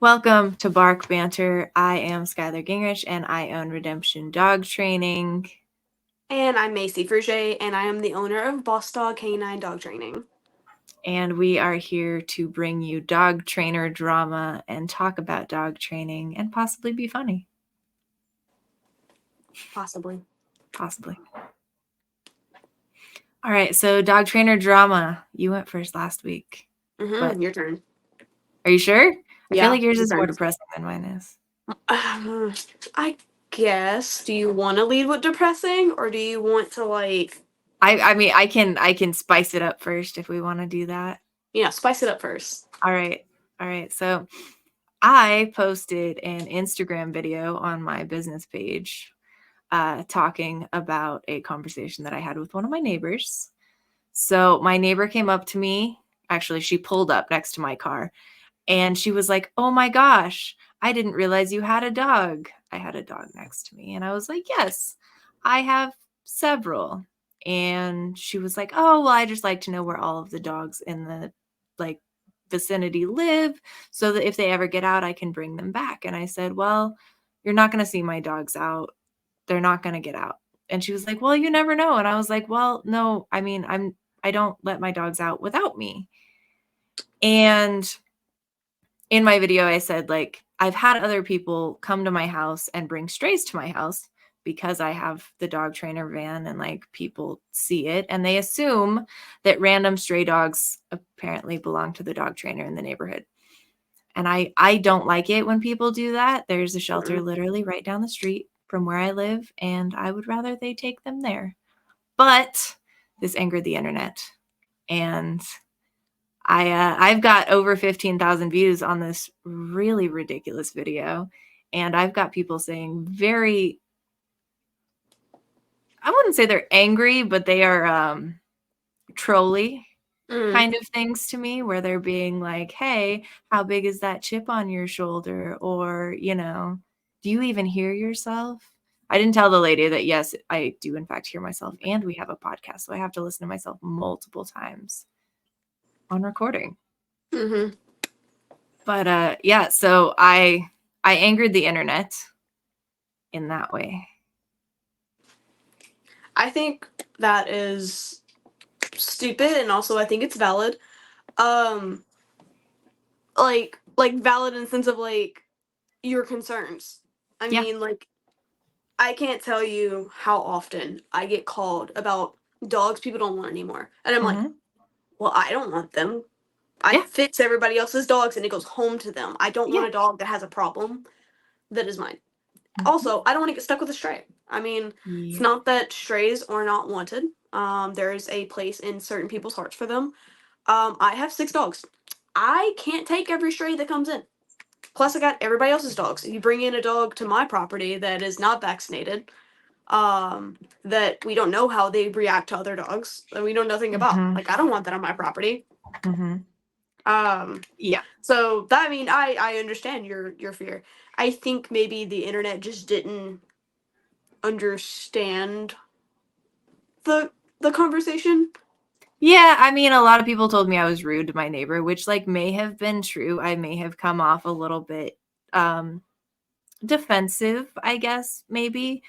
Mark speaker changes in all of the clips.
Speaker 1: Welcome to Bark Banter. I am Skyler Gingrich, and I own Redemption Dog Training.
Speaker 2: And I'm Macey Fruge, and I am the owner of BossDog Canine Dog Training.
Speaker 1: And we are here to bring you dog trainer drama and talk about dog training and possibly be funny.
Speaker 2: Possibly.
Speaker 1: All right, so dog trainer drama. You went first last week.
Speaker 2: But your turn.
Speaker 1: Are you sure? I feel like yours is
Speaker 2: turn.
Speaker 1: more depressing than mine is.
Speaker 2: I guess. Do you want to lead with depressing, or do you want to
Speaker 1: I mean, I can spice it up first if we want to do that.
Speaker 2: Yeah, spice it up first.
Speaker 1: All right. So I posted an Instagram video on my business page talking about a conversation that I had with one of my neighbors. So my neighbor came up to me. Actually, she pulled up next to my car and she was like, "Oh my gosh, I didn't realize you had a dog." I had a dog next to me and I was like, "Yes, I have several." And she was like, "Oh, well, I just like to know where all of the dogs in the vicinity live so that if they ever get out, I can bring them back." And I said, "Well, you're not going to see my dogs out. They're not going to get out." And she was like, "Well, you never know." And I was like, "Well, no, I mean, I don't let my dogs out without me." And in my video, I said, I've had other people come to my house and bring strays to my house because I have the dog trainer van and people see it and they assume that random stray dogs apparently belong to the dog trainer in the neighborhood. And I don't like it when people do that. There's a shelter literally right down the street from where I live, and I would rather they take them there. But this angered the internet, and I've got over 15,000 views on this really ridiculous video, and I've got people saying I wouldn't say they're angry, but they are trolly kind of things to me, where they're being like, "Hey, how big is that chip on your shoulder?" Or, "Do you even hear yourself?" I didn't tell the lady that, yes, I do in fact hear myself, and we have a podcast, so I have to listen to myself multiple times on recording. But yeah, so I angered the internet in that way.
Speaker 2: I think that is stupid, and also I think it's valid. Valid in the sense of your concerns. I mean, I can't tell you how often I get called about dogs people don't want anymore, and I'm like, well, I don't want them. I fix everybody else's dogs and it goes home to them. I don't want a dog that has a problem that is mine. Also, I don't want to get stuck with a stray. I mean, it's not that strays are not wanted. There's a place in certain people's hearts for them. I have 6 dogs. I can't take every stray that comes in. Plus, I got everybody else's dogs. If you bring in a dog to my property that is not vaccinated, that we don't know how they react to other dogs, that we know nothing about. I don't want that on my property. So that, I mean, I understand your fear. I think maybe the internet just didn't understand the conversation.
Speaker 1: Yeah, I mean, a lot of people told me I was rude to my neighbor, which may have been true. I may have come off a little bit defensive, I guess, maybe.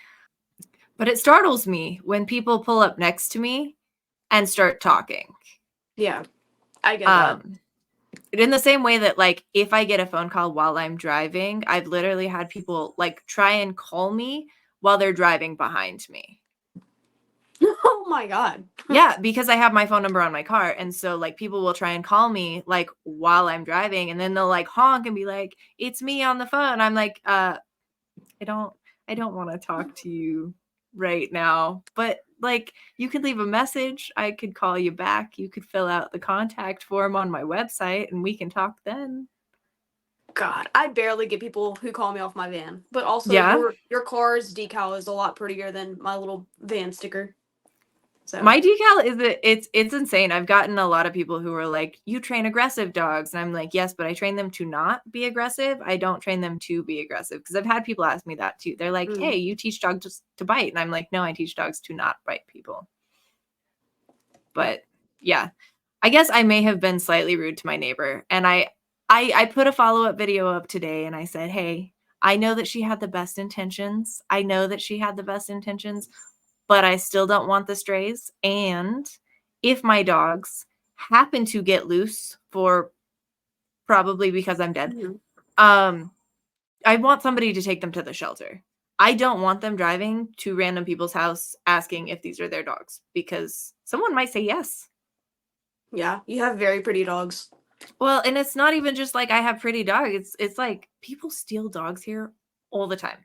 Speaker 1: But it startles me when people pull up next to me and start talking.
Speaker 2: Yeah, I get that.
Speaker 1: In the same way that, if I get a phone call while I'm driving, I've literally had people, try and call me while they're driving behind me.
Speaker 2: Oh my God.
Speaker 1: Yeah, because I have my phone number on my car. And so, people will try and call me, while I'm driving. And then they'll, honk and be like, "It's me on the phone." I'm like, I don't want to talk to you right now. But, you could leave a message. I could call you back. You could fill out the contact form on my website and we can talk then.
Speaker 2: God, I barely get people who call me off my van. But also, your car's decal is a lot prettier than my little van sticker. So.
Speaker 1: My decal is it's insane. I've gotten a lot of people who are like, "You train aggressive dogs." And I'm like, "Yes, but I train them to not be aggressive. I don't train them to be aggressive." Because I've had people ask me that too. They're like, "Hey, you teach dogs to bite." And I'm like, "No, I teach dogs to not bite people." But yeah, I guess I may have been slightly rude to my neighbor. And I put a follow-up video up today and I said, hey, I know that she had the best intentions. But I still don't want the strays. And if my dogs happen to get loose, for probably because I'm dead, I want somebody to take them to the shelter. I don't want them driving to random people's house asking if these are their dogs, because someone might say yes.
Speaker 2: Yeah, you have very pretty dogs.
Speaker 1: Well, and it's not even just like I have pretty dogs. It's like people steal dogs here all the time.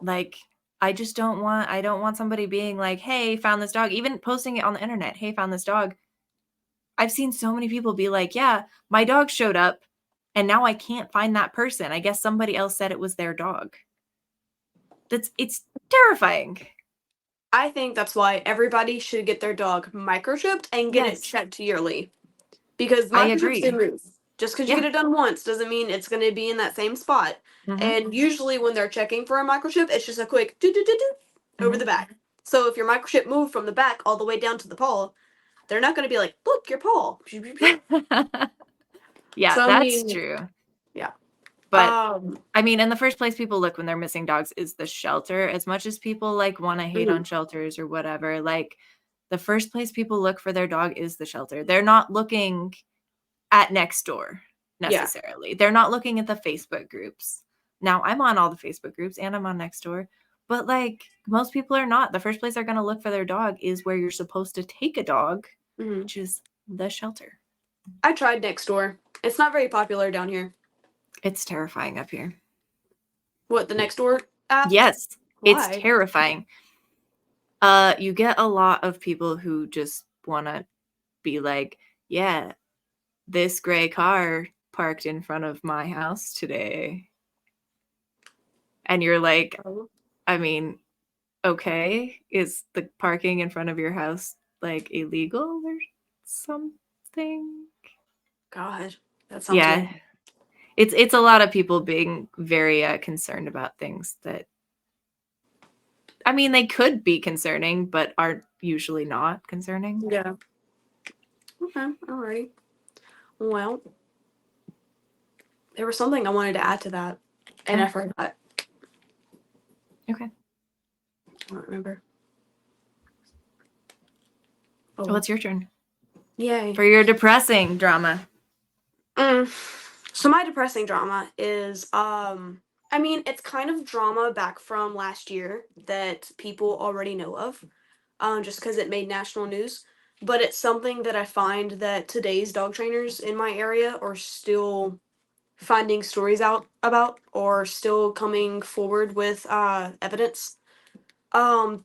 Speaker 1: Like, I don't want somebody being like, hey, found this dog, even posting it on the internet. Hey, found this dog. I've seen so many people be like, yeah, my dog showed up and now I can't find that person. I guess somebody else said it was their dog. It's terrifying.
Speaker 2: I think that's why everybody should get their dog microchipped and get it checked yearly. Because microchips do move. Just because you get it done once doesn't mean it's going to be in that same spot. And usually when they're checking for a microchip, it's just a quick do-do-do-do over the back. So if your microchip moved from the back all the way down to the paw, they're not going to be like, look, your paw.
Speaker 1: Yeah, so, that's true.
Speaker 2: Yeah.
Speaker 1: But I mean, in the first place, people look when they're missing dogs is the shelter. As much as people like want to hate on shelters or whatever, like the first place people look for their dog is the shelter. They're not looking at next door necessarily. They're not looking at the Facebook groups. Now, I'm on all the Facebook groups and I'm on Nextdoor, but like most people are not. The first place they're going to look for their dog is where you're supposed to take a dog, which is the shelter.
Speaker 2: I tried Nextdoor. It's not very popular down here.
Speaker 1: It's terrifying up here.
Speaker 2: What, the Nextdoor app?
Speaker 1: Yes. Why? It's terrifying. You get a lot of people who just want to be like, yeah, this gray car parked in front of my house today. And you're like, I mean, okay, is the parking in front of your house like illegal or something?
Speaker 2: God, that sounds weird.
Speaker 1: It's a lot of people being very concerned about things that, I mean, they could be concerning, but are usually not concerning.
Speaker 2: Yeah. Okay, alrighty. Well, there was something I wanted to add to that, and I forgot.
Speaker 1: Okay.
Speaker 2: I don't remember.
Speaker 1: Oh, well, it's your turn.
Speaker 2: Yay.
Speaker 1: For your depressing drama.
Speaker 2: So my depressing drama is, I mean, it's kind of drama back from last year that people already know of, just because it made national news. But it's something that I find that today's dog trainers in my area are still finding stories out about, or still coming forward with evidence.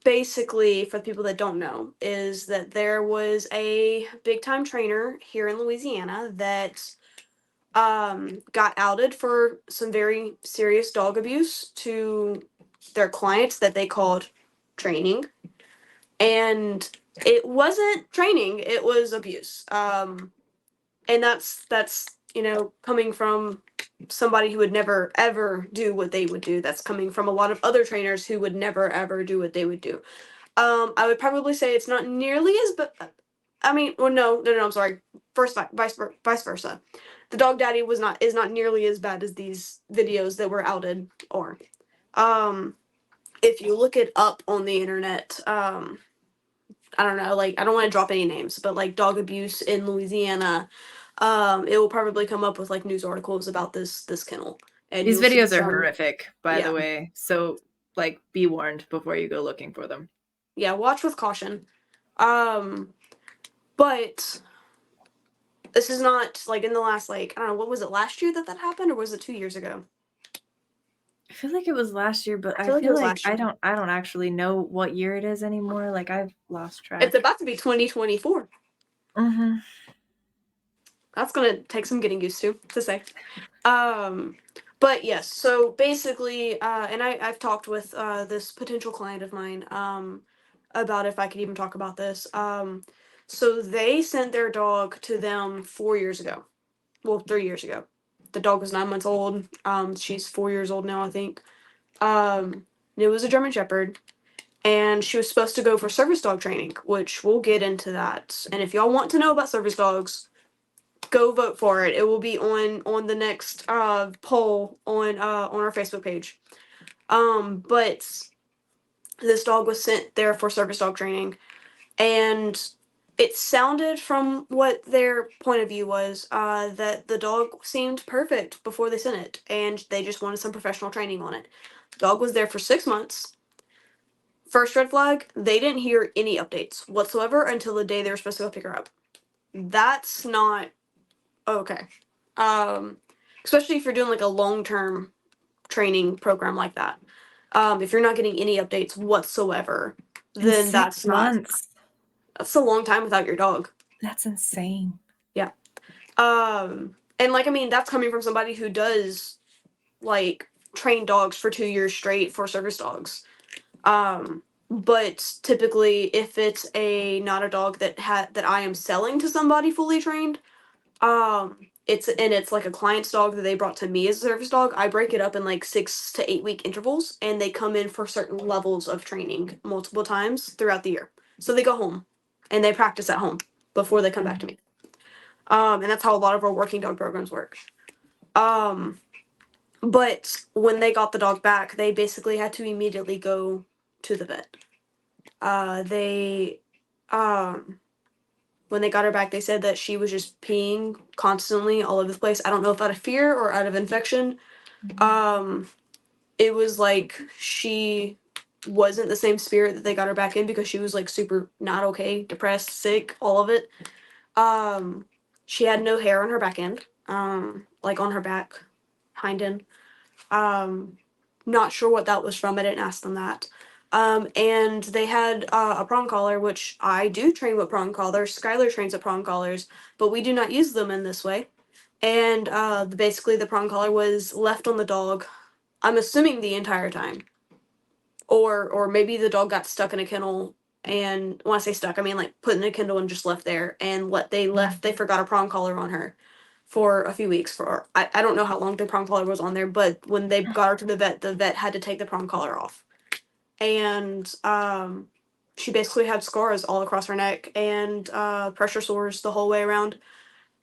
Speaker 2: Basically, for the people that don't know, is that there was a big time trainer here in Louisiana that got outed for some very serious dog abuse to their clients that they called training. And it wasn't training, it was abuse. And that's coming from somebody who would never ever do what they would do. That's coming from a lot of other trainers who would never ever do what they would do. I would probably say it's not nearly as I mean, well, no, I'm sorry. First, vice versa. The dog daddy is not nearly as bad as these videos that were outed. Or, if you look it up on the internet, I don't know, like, I don't want to drop any names, but like dog abuse in Louisiana, it will probably come up with like news articles about this kennel. And
Speaker 1: these videos are horrific, by the way. So like, be warned before you go looking for them.
Speaker 2: Yeah, watch with caution. But this is not like in the last, like, I don't know, what was it, last year that happened, or was it 2 years ago?
Speaker 1: I feel like it was last year, but I feel like I don't actually know what year it is anymore. Like, I've lost track.
Speaker 2: It's about to be 2024. That's gonna take some getting used to say. But yes, so basically, and I've talked with this potential client of mine about if I could even talk about this. So they sent their dog to them 4 years ago. Well, 3 years ago. The dog was 9 months old. She's 4 years old now, I think. It was a German Shepherd. And she was supposed to go for service dog training, which we'll get into that. And if y'all want to know about service dogs, Go vote for it. It will be on the next poll on our Facebook page. But this dog was sent there for service dog training, and it sounded from what their point of view was that the dog seemed perfect before they sent it, and they just wanted some professional training on it. The dog was there for 6 months. First red flag, they didn't hear any updates whatsoever until the day they were supposed to go pick her up. That's not okay. Especially if you're doing like a long-term training program like that. If you're not getting any updates whatsoever, then that's not. That's a long time without your dog.
Speaker 1: That's insane.
Speaker 2: Yeah. And like, I mean, that's coming from somebody who does like train dogs for 2 years straight for service dogs. But typically if it's not a dog that I am selling to somebody fully trained, it's like a client's dog that they brought to me as a service dog, I break it up in like 6 to 8 week intervals, and they come in for certain levels of training multiple times throughout the year. So they go home and they practice at home before they come back to me. And that's how a lot of our working dog programs work. But when they got the dog back, they basically had to immediately go to the vet. When they got her back, they said that she was just peeing constantly all over the place. I don't know if out of fear or out of infection. It was like she wasn't the same spirit that they got her back in, because she was like super not okay, depressed, sick, all of it. She had no hair on her back end, like on her back, hind end. Not sure what that was from. I didn't ask them that. And they had a prong collar, which I do train with prong collars. Skyler trains with prong collars, but we do not use them in this way. And basically the prong collar was left on the dog, I'm assuming the entire time. Or maybe the dog got stuck in a kennel, and when I say stuck, I mean like put in a kennel and just left there, and they forgot a prong collar on her for a few weeks. I don't know how long the prong collar was on there, but when they got her to the vet had to take the prong collar off. And she basically had scars all across her neck and pressure sores the whole way around.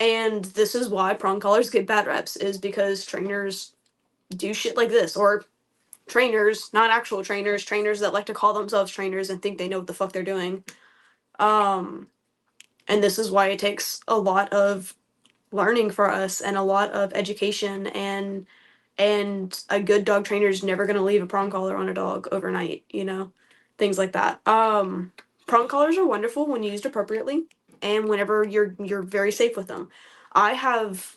Speaker 2: And this is why prong collars get bad reps, is because trainers do shit like this, or trainers, not actual trainers, trainers that like to call themselves trainers and think they know what the fuck they're doing. And this is why it takes a lot of learning for us and a lot of education, and a good dog trainer is never going to leave a prong collar on a dog overnight, things like that. Prong collars are wonderful when used appropriately and whenever you're very safe with them. I have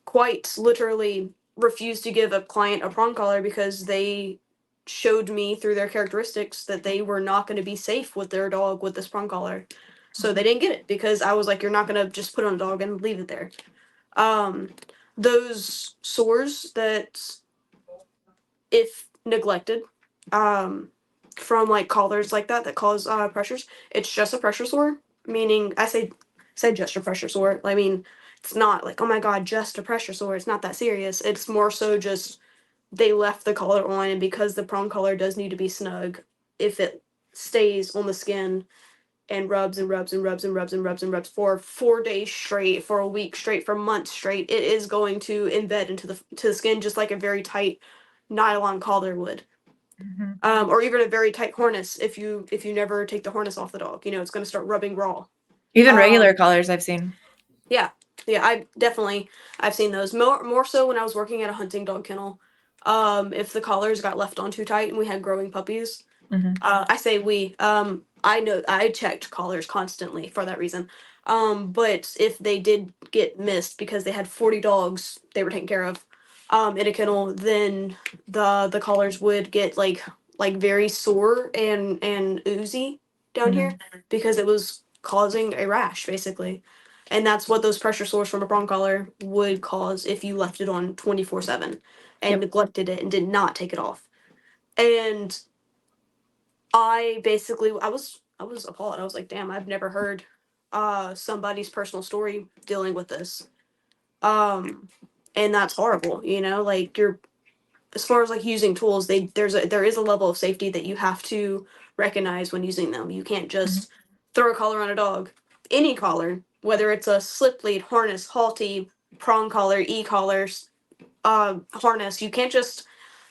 Speaker 2: quite literally refused to give a client a prong collar because they showed me through their characteristics that they were not going to be safe with their dog with this prong collar. So they didn't get it, because I was like, you're not going to just put on a dog and leave it there. Those sores that, if neglected, from like collars like that cause pressures, it's just a pressure sore. Meaning, I say just a pressure sore. I mean, it's not like, oh my god, just a pressure sore. It's not that serious. It's more so just they left the collar on, and because the prong collar does need to be snug, if it stays on the skin and rubs and rubs and rubs and rubs and rubs and rubs for 4 days straight, for a week straight, for months straight, it is going to embed into the skin just like a very tight nylon collar would. Or even a very tight harness. If you never take the harness off the dog, it's going to start rubbing raw.
Speaker 1: Even regular collars I've seen.
Speaker 2: Yeah, I've seen those more so when I was working at a hunting dog kennel. If the collars got left on too tight and we had growing puppies, I say we. I know I checked collars constantly for that reason. But if they did get missed because they had 40 dogs they were taking care of, in a kennel, then the collars would get like very sore and oozy down here, because it was causing a rash basically. And that's what those pressure sores from a prong collar would cause if you left it on 24/7 and neglected it and did not take it off. And I was appalled. I was like, damn, I've never heard somebody's personal story dealing with this. And that's horrible, like as far as like using tools, there is a level of safety that you have to recognize when using them. You can't just throw a collar on a dog, any collar, whether it's a slip lead, harness, halty, prong collar, e-collars, harness. You can't just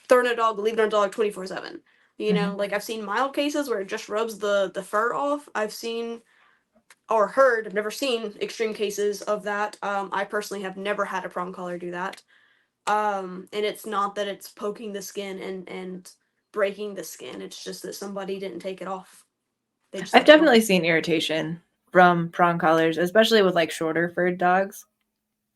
Speaker 2: throw in a dog, leave it on a dog 24/7. You know, like I've seen mild cases where it just rubs the fur off. I've seen or heard, I've never seen extreme cases of that. I personally have never had a prong collar do that. And it's not that it's poking the skin and breaking the skin. It's just that somebody didn't take it off. They just
Speaker 1: I've
Speaker 2: left it on.
Speaker 1: definitely seen irritation from prong collars, especially with like shorter furred dogs.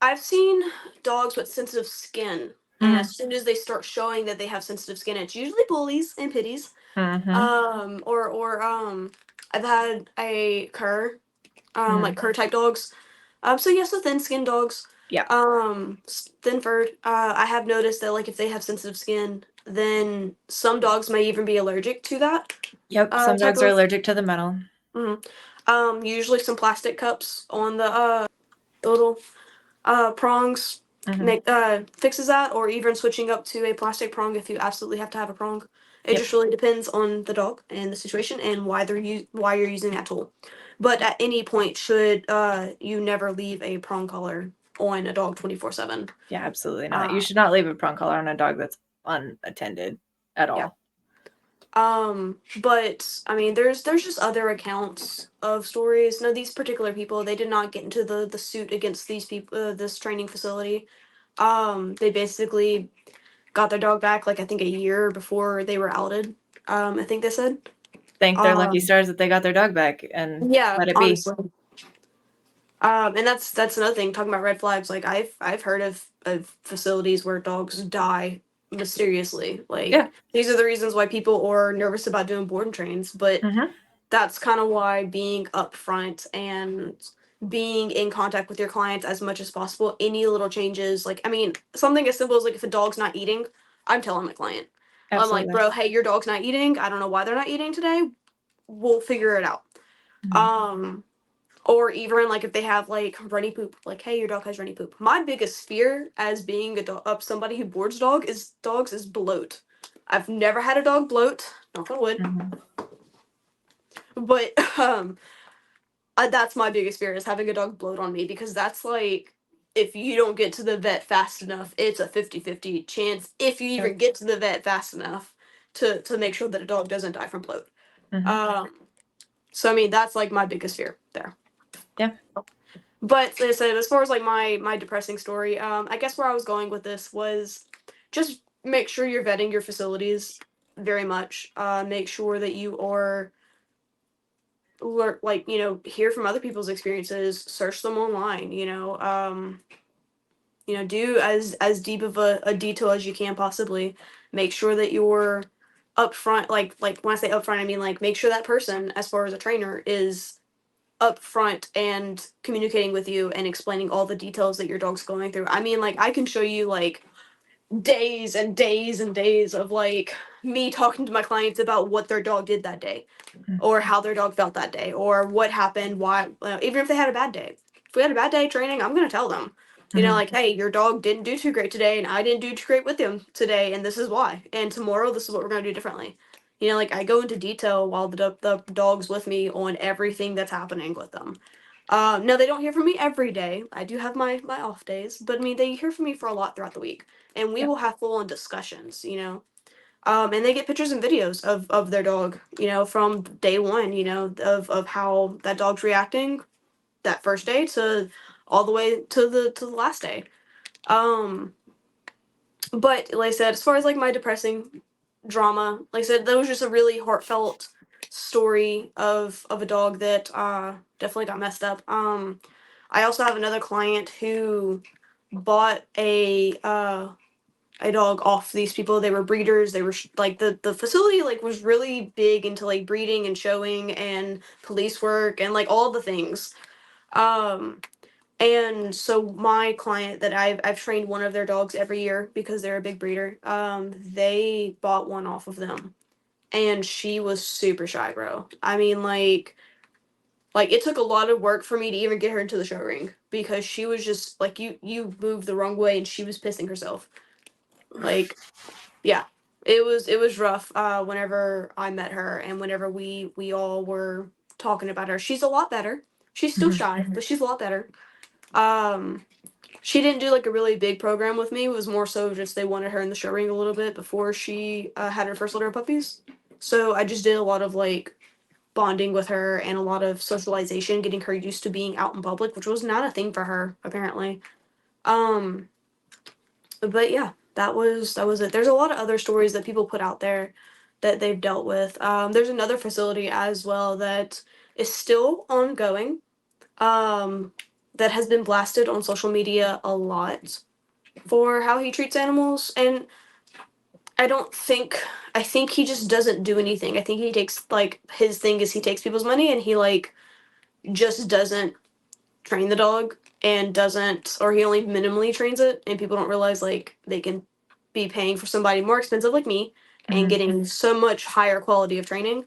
Speaker 2: I've seen dogs with sensitive skin, and
Speaker 1: Mm-hmm.
Speaker 2: as soon as they start showing that they have sensitive skin, it's usually bullies and pitties.
Speaker 1: Mm-hmm.
Speaker 2: I've had a cur,
Speaker 1: Mm-hmm.
Speaker 2: like cur type dogs. So yes, the thin skinned dogs,
Speaker 1: Yeah.
Speaker 2: thin furred. I have noticed that like if they have sensitive skin, then some dogs may even be allergic to that
Speaker 1: Yep. Some
Speaker 2: type
Speaker 1: dogs are
Speaker 2: of.
Speaker 1: allergic to the metal.
Speaker 2: Mhm. Usually some plastic cups on the little prongs
Speaker 1: Mm-hmm.
Speaker 2: make fixes that, or even switching up to a plastic prong if you absolutely have to have a prong. It
Speaker 1: Yep.
Speaker 2: just really depends on the dog and the situation and why you're using that tool. But at any point, should you never leave a prong collar on a dog 24/7.
Speaker 1: Yeah, absolutely not. You
Speaker 2: Uh,
Speaker 1: should not leave a prong collar on a dog that's unattended at
Speaker 2: yeah.
Speaker 1: all.
Speaker 2: But I mean, there's just other accounts of stories. No, these particular people, they did not get into the suit against these people, this training facility. They basically got their dog back like I think a year before they were outed. I think they said.
Speaker 1: Thank their lucky
Speaker 2: Um,
Speaker 1: stars that they got their dog back and
Speaker 2: yeah,
Speaker 1: let it be.
Speaker 2: honestly. And that's another thing. Talking about red flags, like I've heard of facilities where dogs die mysteriously.
Speaker 1: Yeah.
Speaker 2: Like these are the reasons why people are nervous about doing board and trains, but
Speaker 1: Mm-hmm.
Speaker 2: that's kind of why being upfront and being in contact with your clients as much as possible, any little changes, like I mean, something as simple as like if a dog's not eating, I'm telling my client. I'm like,
Speaker 1: Absolutely.
Speaker 2: bro, hey, your dog's not eating. I don't know why they're not eating today. We'll figure it out.
Speaker 1: Mm-hmm.
Speaker 2: Um, or even like if they have like runny poop, like, hey, your dog has runny poop. My biggest fear as being a somebody who boards dogs is bloat. I've never had a dog bloat, knock on wood,
Speaker 1: Mm-hmm.
Speaker 2: but that's my biggest fear is having a dog bloat on me because that's like if you don't get to the vet fast enough, it's a 50-50 chance if you
Speaker 1: Yep.
Speaker 2: even get to the vet fast enough to make sure that a dog doesn't die from bloat.
Speaker 1: Mm-hmm.
Speaker 2: Um, so I mean that's like my biggest fear there.
Speaker 1: Yeah.
Speaker 2: But like I said, as far as like my depressing story, I guess where I was going with this was just make sure you're vetting your facilities very much. Make sure that you are like hear from other people's experiences, search them online. Do as deep of a detail as you can possibly. Make sure that you're upfront. Like when I say upfront, I mean like make sure that person, as far as a trainer, is upfront and communicating with you and explaining all the details that your dog's going through. I mean, like I can show you like days and days and days of like me talking to my clients about what their dog did that day or how their dog felt that day or what happened, why, even if they had a bad day. If we had a bad day training, I'm going to tell them,
Speaker 1: Mm-hmm.
Speaker 2: like, hey, your dog didn't do too great today and I didn't do too great with him today and this is why. And tomorrow, this is what we're going to do differently. Like I go into detail while the dog's with me on everything that's happening with them. No, they don't hear from me every day. I do have my off days, but I mean, they hear from me for a lot throughout the week. And we
Speaker 1: Yep.
Speaker 2: will have full on discussions. And they get pictures and videos of their dog, from day one, of how that dog's reacting that first day to all the way to the last day. Um, but like I said, as far as like my depressing drama, like I said, that was just a really heartfelt story of a dog that definitely got messed up. I also have another client who bought a dog off these people. They were breeders. They were like the facility like was really big into like breeding and showing and police work and like all the things. Um, and so my client that I've trained one of their dogs every year because they're a big breeder. They bought one off of them, and she was super shy, bro. I mean, like it took a lot of work for me to even get her into the show ring because she was just like you moved the wrong way and she was pissing herself. Like yeah, it was rough whenever I met her and whenever we all were talking about her. She's a lot better. She's still shy, but she's a lot better. She didn't do like a really big program with me. It was more so just they wanted her in the show ring a little bit before she had her first litter of puppies. So I just did a lot of like bonding with her and a lot of socialization, getting her used to being out in public, which was not a thing for her apparently. Um, but yeah, that was it. There's a lot of other stories that people put out there that they've dealt with. There's another facility as well that is still ongoing. Um, that has been blasted on social media a lot for how he treats animals, and I don't think I think he just doesn't do anything. I think he takes like his thing is he takes people's money and he like just doesn't train the dog and doesn't or he only minimally trains it and people don't realize like they can be paying for somebody more expensive like me and getting so much higher quality of training.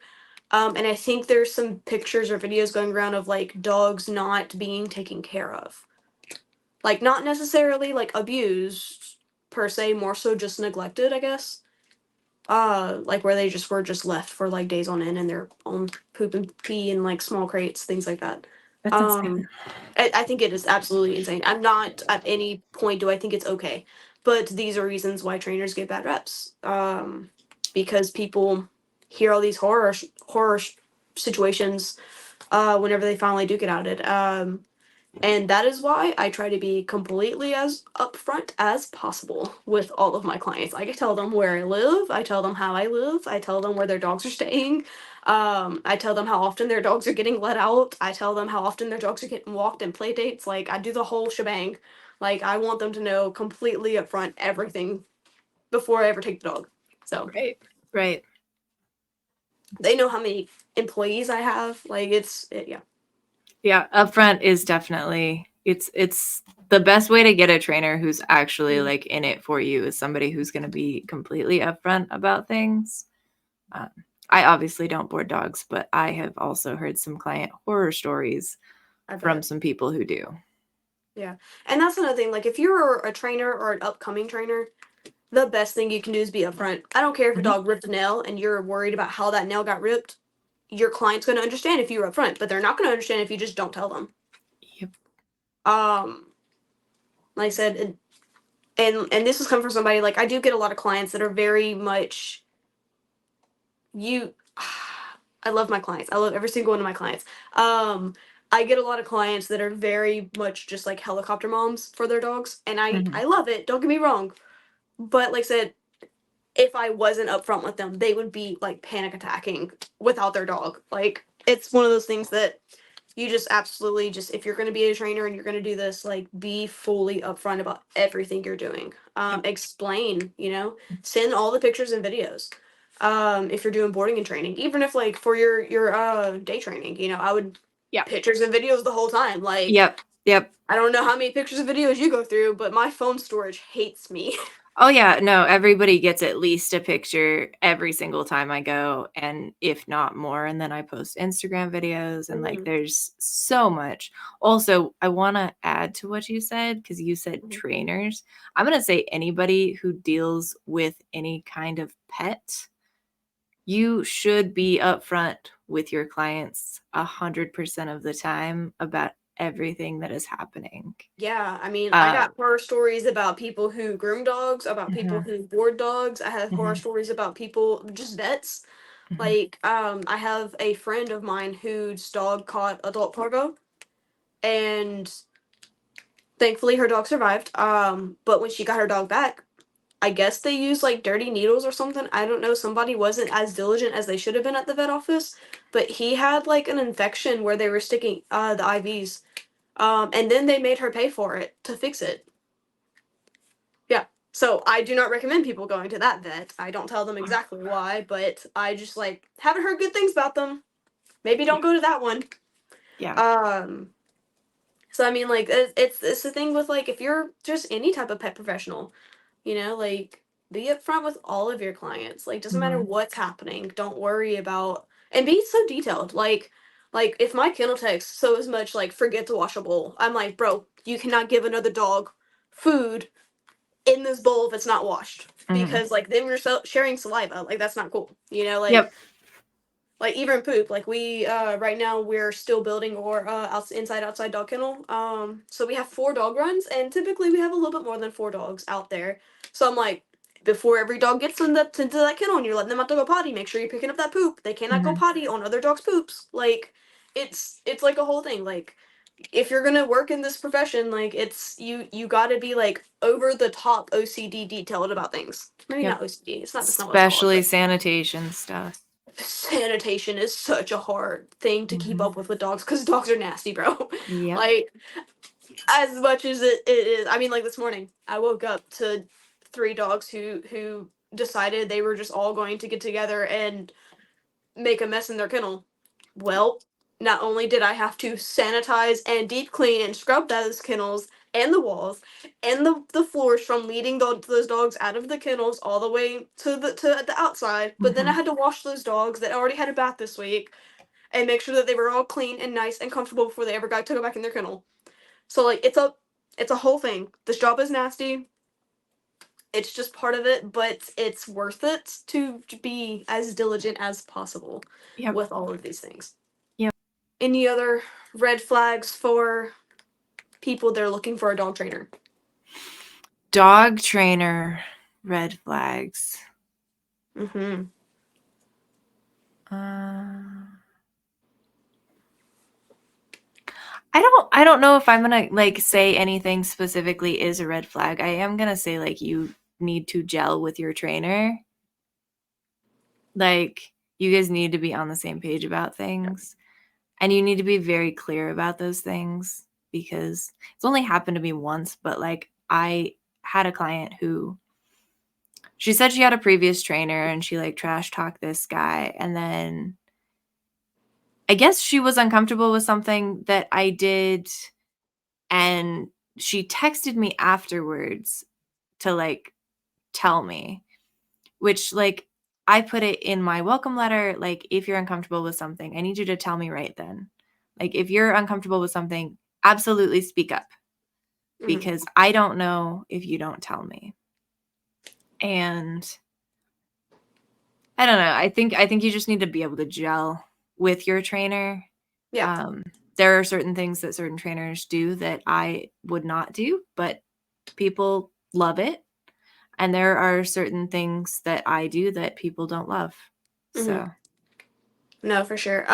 Speaker 2: And I think there's some pictures or videos going around of like dogs not being taken care of. Like not necessarily like abused per se, more so just neglected, I guess. Like where they just were just left for like days on end in their own poop and pee in like small crates, things like that.
Speaker 1: That's insane.
Speaker 2: I think it is absolutely insane. I'm not at any point do I think it's okay, but these are reasons why trainers get bad reps. Because people hear all these horror situations whenever they finally do get outed. And that is why I try to be completely as upfront as possible with all of my clients. I tell them where I live, I tell them how I live, I tell them where their dogs are staying. I tell them how often their dogs are getting let out. I tell them how often their dogs are getting walked and play dates. Like I do the whole shebang. Like I want them to know completely upfront everything before I ever take the dog. So
Speaker 1: Right.
Speaker 2: they know how many employees I have. Like yeah.
Speaker 1: Yeah, upfront is definitely it's the best way to get a trainer who's actually like in it for you is somebody who's going to be completely upfront about things. I obviously don't board dogs, but I have also heard some client horror stories from some people who do.
Speaker 2: Yeah. And that's another thing. Like, if you're a trainer or an upcoming trainer, the best thing you can do is be upfront. I don't care if a dog ripped a nail and you're worried about how that nail got ripped. Your client's going to understand if you're upfront, but they're not going to understand if you just don't tell them.
Speaker 1: Yep.
Speaker 2: Like I said, and this has come from somebody, like, I do get a lot of clients that are very much, I love my clients. I love every single one of my clients. I get a lot of clients that are very much just like helicopter moms for their dogs, and I love it. Don't get me wrong, but like I said, if I wasn't upfront with them, they would be like panic attacking without their dog. Like it's one of those things that you just absolutely just if you're going to be a trainer and you're going to do this, like be fully upfront about everything you're doing. Explain, send all the pictures and videos. If you're doing boarding and training, even if like for your day training, I would pictures and videos the whole time. Like
Speaker 1: Yep.
Speaker 2: I don't know how many pictures and videos you go through, but my phone storage hates me.
Speaker 1: Oh yeah, no, everybody gets at least a picture every single time I go, and if not more, and then I post Instagram videos and like there's so much. Also, I want to add to what you said because you said trainers. I'm going to say anybody who deals with any kind of pet, you should be upfront with your clients 100% of the time about everything that is happening.
Speaker 2: Yeah, I mean, I got horror stories about people who groom dogs, about people who board dogs. I have horror stories about people, just vets. Like, I have a friend of mine whose dog caught adult parvo, and thankfully her dog survived. But when she got her dog back, I guess they used like dirty needles or something. I don't know. Somebody wasn't as diligent as they should have been at the vet office, but he had like an infection where they were sticking the IVs. And then they made her pay for it to fix it. Yeah. So I do not recommend people going to that vet. I don't tell them exactly why, but I just like haven't heard good things about them. Maybe don't go to that one.
Speaker 1: Yeah.
Speaker 2: So I mean, like it's the thing with like if you're just any type of pet professional, like be upfront with all of your clients. Like doesn't matter what's happening. Don't worry about and be so detailed. Like if my kennel texts so as much like forget to wash a bowl, I'm like, bro, you cannot give another dog food in this bowl if it's not washed because like then we're sharing saliva. Like that's not cool. Like
Speaker 1: Yep.
Speaker 2: Like even poop. Like we right now we're still building our outside dog kennel. So we have 4 dog runs, and typically we have a little bit more than 4 dogs out there. So I'm like, before every dog gets into that kennel and you're letting them out to go potty, make sure you're picking up that poop. They cannot go
Speaker 1: Mhm.
Speaker 2: potty on other dogs' poops. Like it's like a whole thing. Like if you're gonna work in this profession, like it's you gotta be like over the top OCD detailed about things. Maybe
Speaker 1: Yep.
Speaker 2: not OCD. That's not what it's called.
Speaker 1: Especially
Speaker 2: But
Speaker 1: sanitation stuff.
Speaker 2: sanitation is such a hard thing to keep
Speaker 1: Mhm.
Speaker 2: up with dogs because dogs are nasty, bro.
Speaker 1: Yep.
Speaker 2: Like as much as it is. I mean, like this morning, I woke up to 3 dogs who decided they were just all going to get together and make a mess in their kennel. Well, not only did I have to sanitize and deep clean and scrub those kennels and the walls and the floors from leading those dogs out of the kennels all the way to the outside, but then I
Speaker 1: Mhm.
Speaker 2: had to wash those dogs that already had a bath this week and make sure that they were all clean and nice and comfortable before they ever got to go back in their kennel. So like it's a whole thing. This job is nasty. It's just part of it, but it's worth it to be as diligent as possible
Speaker 1: Yep.
Speaker 2: with all of these things.
Speaker 1: Yep.
Speaker 2: Any other red flags for people that are looking for a dog trainer?
Speaker 1: Dog trainer red flags.
Speaker 2: Mm-hmm.
Speaker 1: I don't know if I'm gonna like say anything specifically is a red flag. I am gonna say like you need to gel with your trainer. Like you guys need to be on the same page about things. And you need to be very clear about those things because it's only happened to me once, but like I had a client who she said she had a previous trainer and she like trash talked this guy, and then I guess she was uncomfortable with something that I did, and she texted me afterwards to like tell me, which like I put it in my welcome letter, like if you're uncomfortable with something, I need you to tell me right then. Like if you're uncomfortable with something, absolutely speak up
Speaker 2: Mm-hmm.
Speaker 1: because I don't know if you don't tell me. And I don't know. I think you just need to be able to gel with your trainer.
Speaker 2: Yeah.
Speaker 1: There are certain things that certain trainers do that I would not do, but people love it. And there are certain things that I do that people don't love.
Speaker 2: Mm-hmm.
Speaker 1: So,
Speaker 2: No, for sure.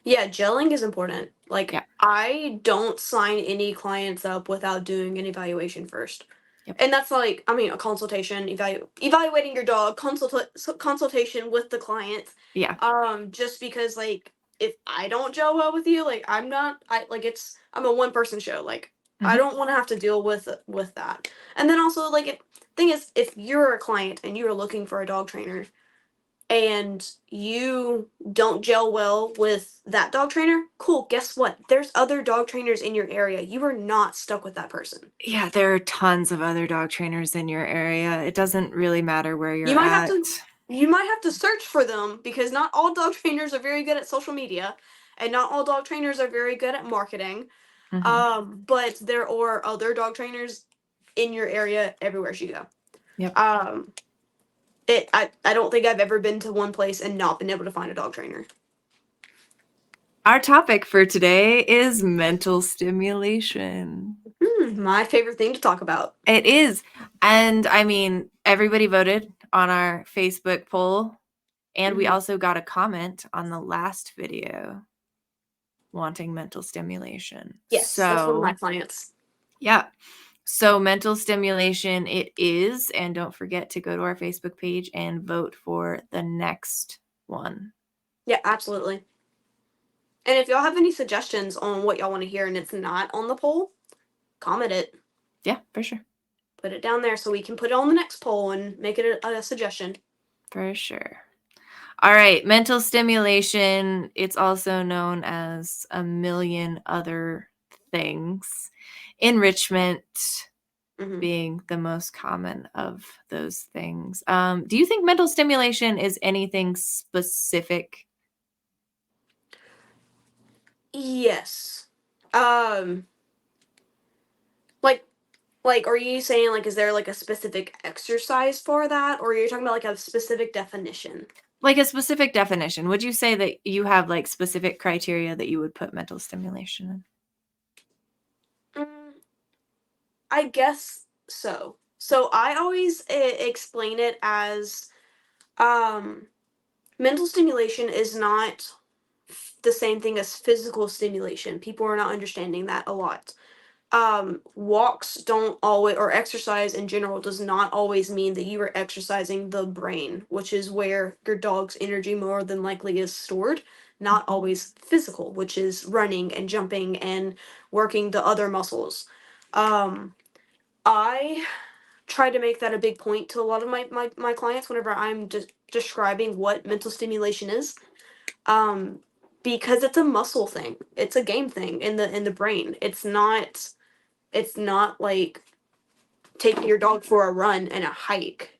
Speaker 2: Yeah, gelling is important. Like,
Speaker 1: yeah.
Speaker 2: I don't sign any clients up without doing an evaluation first.
Speaker 1: Yep.
Speaker 2: And that's like, I mean, a consultation, evaluating your dog, consultation with the client.
Speaker 1: Yeah.
Speaker 2: Just because like if I don't gel well with you, like I'm a one person show. Like I
Speaker 1: Mhm.
Speaker 2: don't want to have to deal with that. And then also like thing is if you're a client and you're looking for a dog trainer and you don't gel well with that dog trainer, cool, guess what? There's other dog trainers in your area. You are not stuck with that person.
Speaker 1: Yeah, there are tons of other dog trainers in your area. It doesn't really matter where
Speaker 2: You
Speaker 1: you're
Speaker 2: might have
Speaker 1: at.
Speaker 2: to you might have to search for them because not all dog trainers are very good at social media and not all dog trainers are very good at marketing.
Speaker 1: Mhm.
Speaker 2: But there are other dog trainers in your area everywhere you go.
Speaker 1: Yep.
Speaker 2: Um, I don't think I've ever been to one place and not been able to find a dog trainer.
Speaker 1: Our topic for today is mental stimulation.
Speaker 2: My favorite thing to talk about.
Speaker 1: It is. And I mean, everybody voted on our Facebook poll, and we
Speaker 2: Mhm.
Speaker 1: also got a comment on the last video wanting mental stimulation.
Speaker 2: Yes, that's one of my
Speaker 1: So,
Speaker 2: clients.
Speaker 1: yeah. So, mental stimulation it is, and don't forget to go to our Facebook page and vote for the next one.
Speaker 2: Yeah, absolutely. And if y'all have any suggestions on what y'all want to hear and it's not on the poll, comment it.
Speaker 1: Yeah, for sure.
Speaker 2: Put it down there so we can put it on the next poll and make it a suggestion.
Speaker 1: For sure. All right, mental stimulation, it's also known as a million other things. Enrichment
Speaker 2: Mm-hmm.
Speaker 1: being the most common of those things. Do you think mental stimulation is anything specific?
Speaker 2: Yes. Um, like, are you saying like, is there like a specific exercise for that, or are you talking about like a specific definition?
Speaker 1: Like a specific definition. Would you say that you have like specific criteria that you would put mental stimulation in?
Speaker 2: I guess so. So I always explain it as um, mental stimulation is not the same thing as physical stimulation. People are not understanding that a lot. Walks don't always, or exercise in general, does not always mean that you are exercising the brain, which is where your dog's energy more than likely is stored. Not always physical, which is running and jumping and working the other muscles. Um, I try to make that a big point to a lot of my clients whenever I'm just describing what mental stimulation is. Um, because it's a muscle thing. It's a game thing in the brain. It's not like taking your dog for a run and a hike.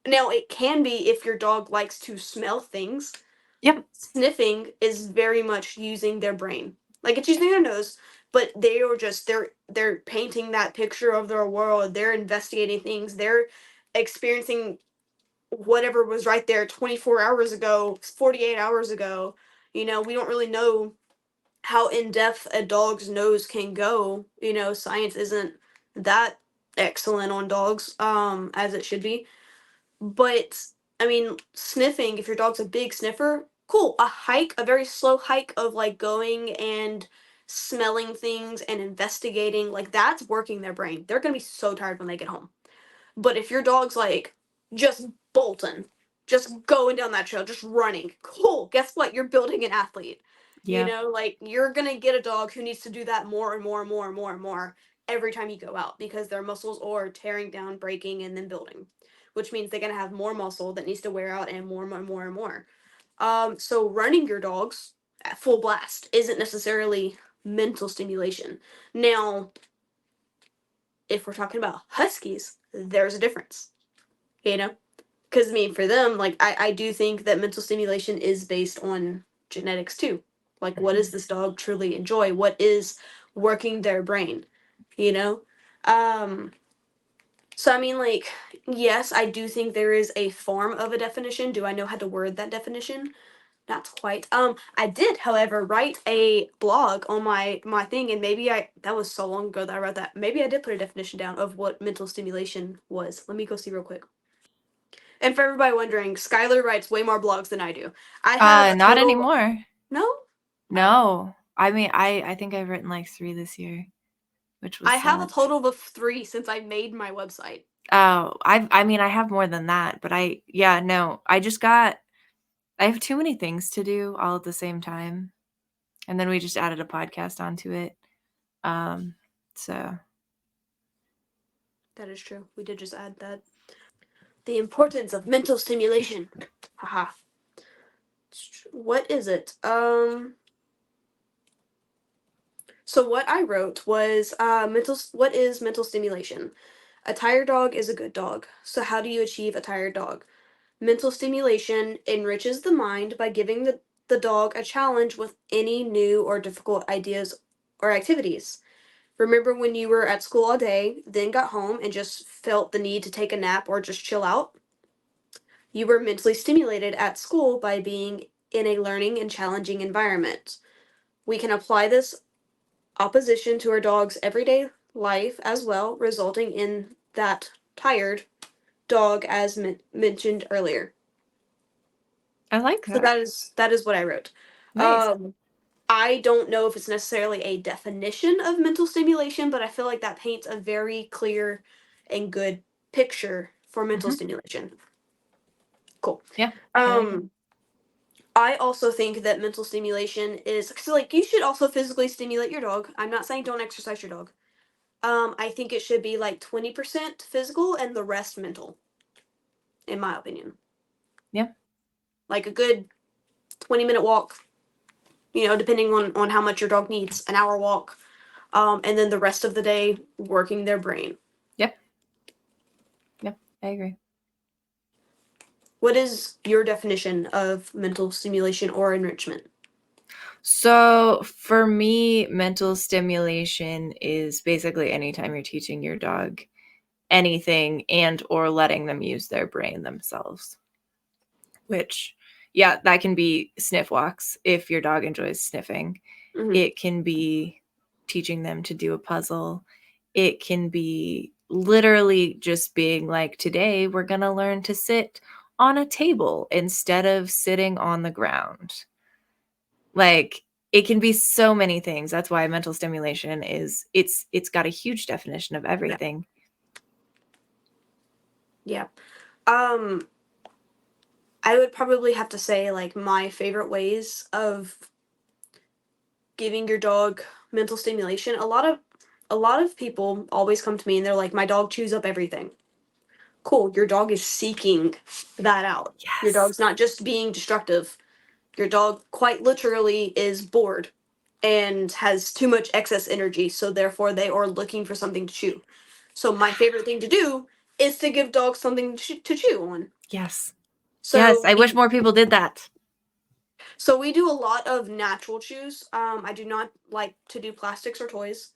Speaker 2: Now it can be if your dog likes to smell things.
Speaker 1: Yep.
Speaker 2: Sniffing is very much using their brain. Like it's using their nose, but they're painting that picture of their world. They're investigating things. They're experiencing whatever was right there 24 hours ago, 48 hours ago. We don't really know how in depth a dog's nose can go. Science isn't that excellent on dogs as it should be. But I mean, sniffing, if your dog's a big sniffer, cool. A hike, a very slow hike of like going and smelling things and investigating, like that's working their brain. They're going to be so tired when they get home. But if your dog's like just bolting, just going down that trail, just running, cool. Guess what? You're building an athlete.
Speaker 1: Yeah.
Speaker 2: Like you're gonna get a dog who needs to do that more and more and more and more and more every time you go out because their muscles are tearing down, breaking, and then building, which means they're gonna have more muscle that needs to wear out and more and more and more and more. So running your dogs at full blast isn't necessarily mental stimulation. Now, if we're talking about huskies, there's a difference, you know? Because, I mean, for them, like, I do think that mental stimulation is based on genetics too. Like, what does this dog truly enjoy? What is working their brain, you know? Um, so, I mean, like, yes, I do think there is a form of a definition. Do I know how to word that definition? Not quite. I did, however, write a blog on my thing, and maybe that was so long ago that I wrote that. Maybe I did put a definition down of what mental stimulation was. Let me go see real quick. And for everybody wondering, Skyler writes way more blogs than I do. I have a
Speaker 1: Not
Speaker 2: total.
Speaker 1: anymore.
Speaker 2: No.
Speaker 1: No. I mean, I think I've written like 3 this year, which was
Speaker 2: I have a
Speaker 1: sad.
Speaker 2: total of 3 since I made my website.
Speaker 1: Oh, I mean, I have more than that, but no, I have too many things to do all at the same time. And then we just added a podcast onto it. So
Speaker 2: That is true. We did just add that. The importance of mental stimulation. Haha. What is it? So what I wrote was what is mental stimulation? A tired dog is a good dog. So how do you achieve a tired dog? Mental stimulation enriches the mind by giving the dog a challenge with any new or difficult ideas or activities. Remember when you were at school all day, then got home and just felt the need to take a nap or just chill out? You were mentally stimulated at school by being in a learning and challenging environment. We can apply this opposition to our dog's everyday life as well, resulting in that tired dog as mentioned earlier.
Speaker 1: I like
Speaker 2: So
Speaker 1: that.
Speaker 2: that is what I wrote.
Speaker 1: Nice.
Speaker 2: I don't know if it's necessarily a definition of mental stimulation, but I feel like that paints a very clear and good picture for mental
Speaker 1: Mm-hmm.
Speaker 2: stimulation. Cool.
Speaker 1: Yeah, I like it.
Speaker 2: I also think that mental stimulation is so like you should also physically stimulate your dog. I'm not saying don't exercise your dog. I think it should be like 20% physical and the rest mental, in my opinion.
Speaker 1: Yeah.
Speaker 2: Like a good 20-minute walk, depending on how much your dog needs, an hour walk. And then the rest of the day working their brain.
Speaker 1: Yep. Yep. I agree.
Speaker 2: What is your definition of mental stimulation or enrichment?
Speaker 1: So for me, mental stimulation is basically anytime you're teaching your dog anything and or letting them use their brain themselves, which, yeah, that can be sniff walks if your dog enjoys sniffing.
Speaker 2: Mm-hmm.
Speaker 1: It can be teaching them to do a puzzle. It can be literally just being like, today we're going to learn to sit on a table instead of sitting on the ground. Like, it can be so many things. That's why mental stimulation is, it's got a huge definition of everything.
Speaker 2: Yeah. I would probably have to say, like, my favorite ways of giving your dog mental stimulation. A lot of people always come to me and they're like, my dog chews up everything. Cool, your dog is seeking that out. Your
Speaker 1: Yes.
Speaker 2: dog's not just being destructive. Your dog quite literally is bored and has too much excess energy, so therefore they are looking for something to chew. So my favorite thing to do is to give dogs something to chew on.
Speaker 1: Yes. Yes.
Speaker 2: So
Speaker 1: I wish more people did that.
Speaker 2: so we do a lot of natural chews. I do not like to do plastics or toys.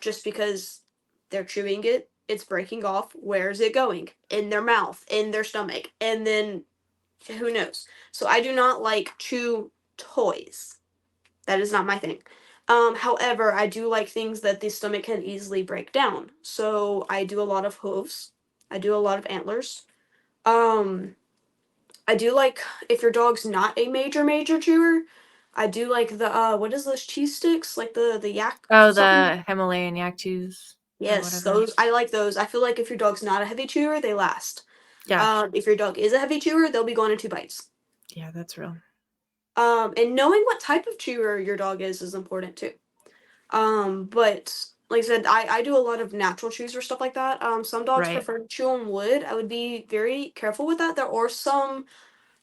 Speaker 2: Just because they're chewing it, it's breaking off. Where's it going? In their mouth, in their stomach, and then who knows? So I do not like chew toys. That is not my thing. However, I do like things that the stomach can easily break down. So I do a lot of hooves. I do a lot of antlers. Um, I do like, if your dog's not a major chewer, I do like the what is those cheese sticks? Like the yak
Speaker 1: Oh,
Speaker 2: something?
Speaker 1: the Himalayan yak chews or
Speaker 2: Yes,
Speaker 1: whatever.
Speaker 2: those I like those. I feel like if your dog's not a heavy chewer, they last.
Speaker 1: Yeah.
Speaker 2: If your dog is a heavy chewer, they'll be gone in 2 bites.
Speaker 1: Yeah, that's real.
Speaker 2: And knowing what type of chewer your dog is important too. But like I said, I do a lot of natural chews or stuff like that. Some dogs
Speaker 1: Right.
Speaker 2: prefer to chew on wood. I would be very careful with that. There are some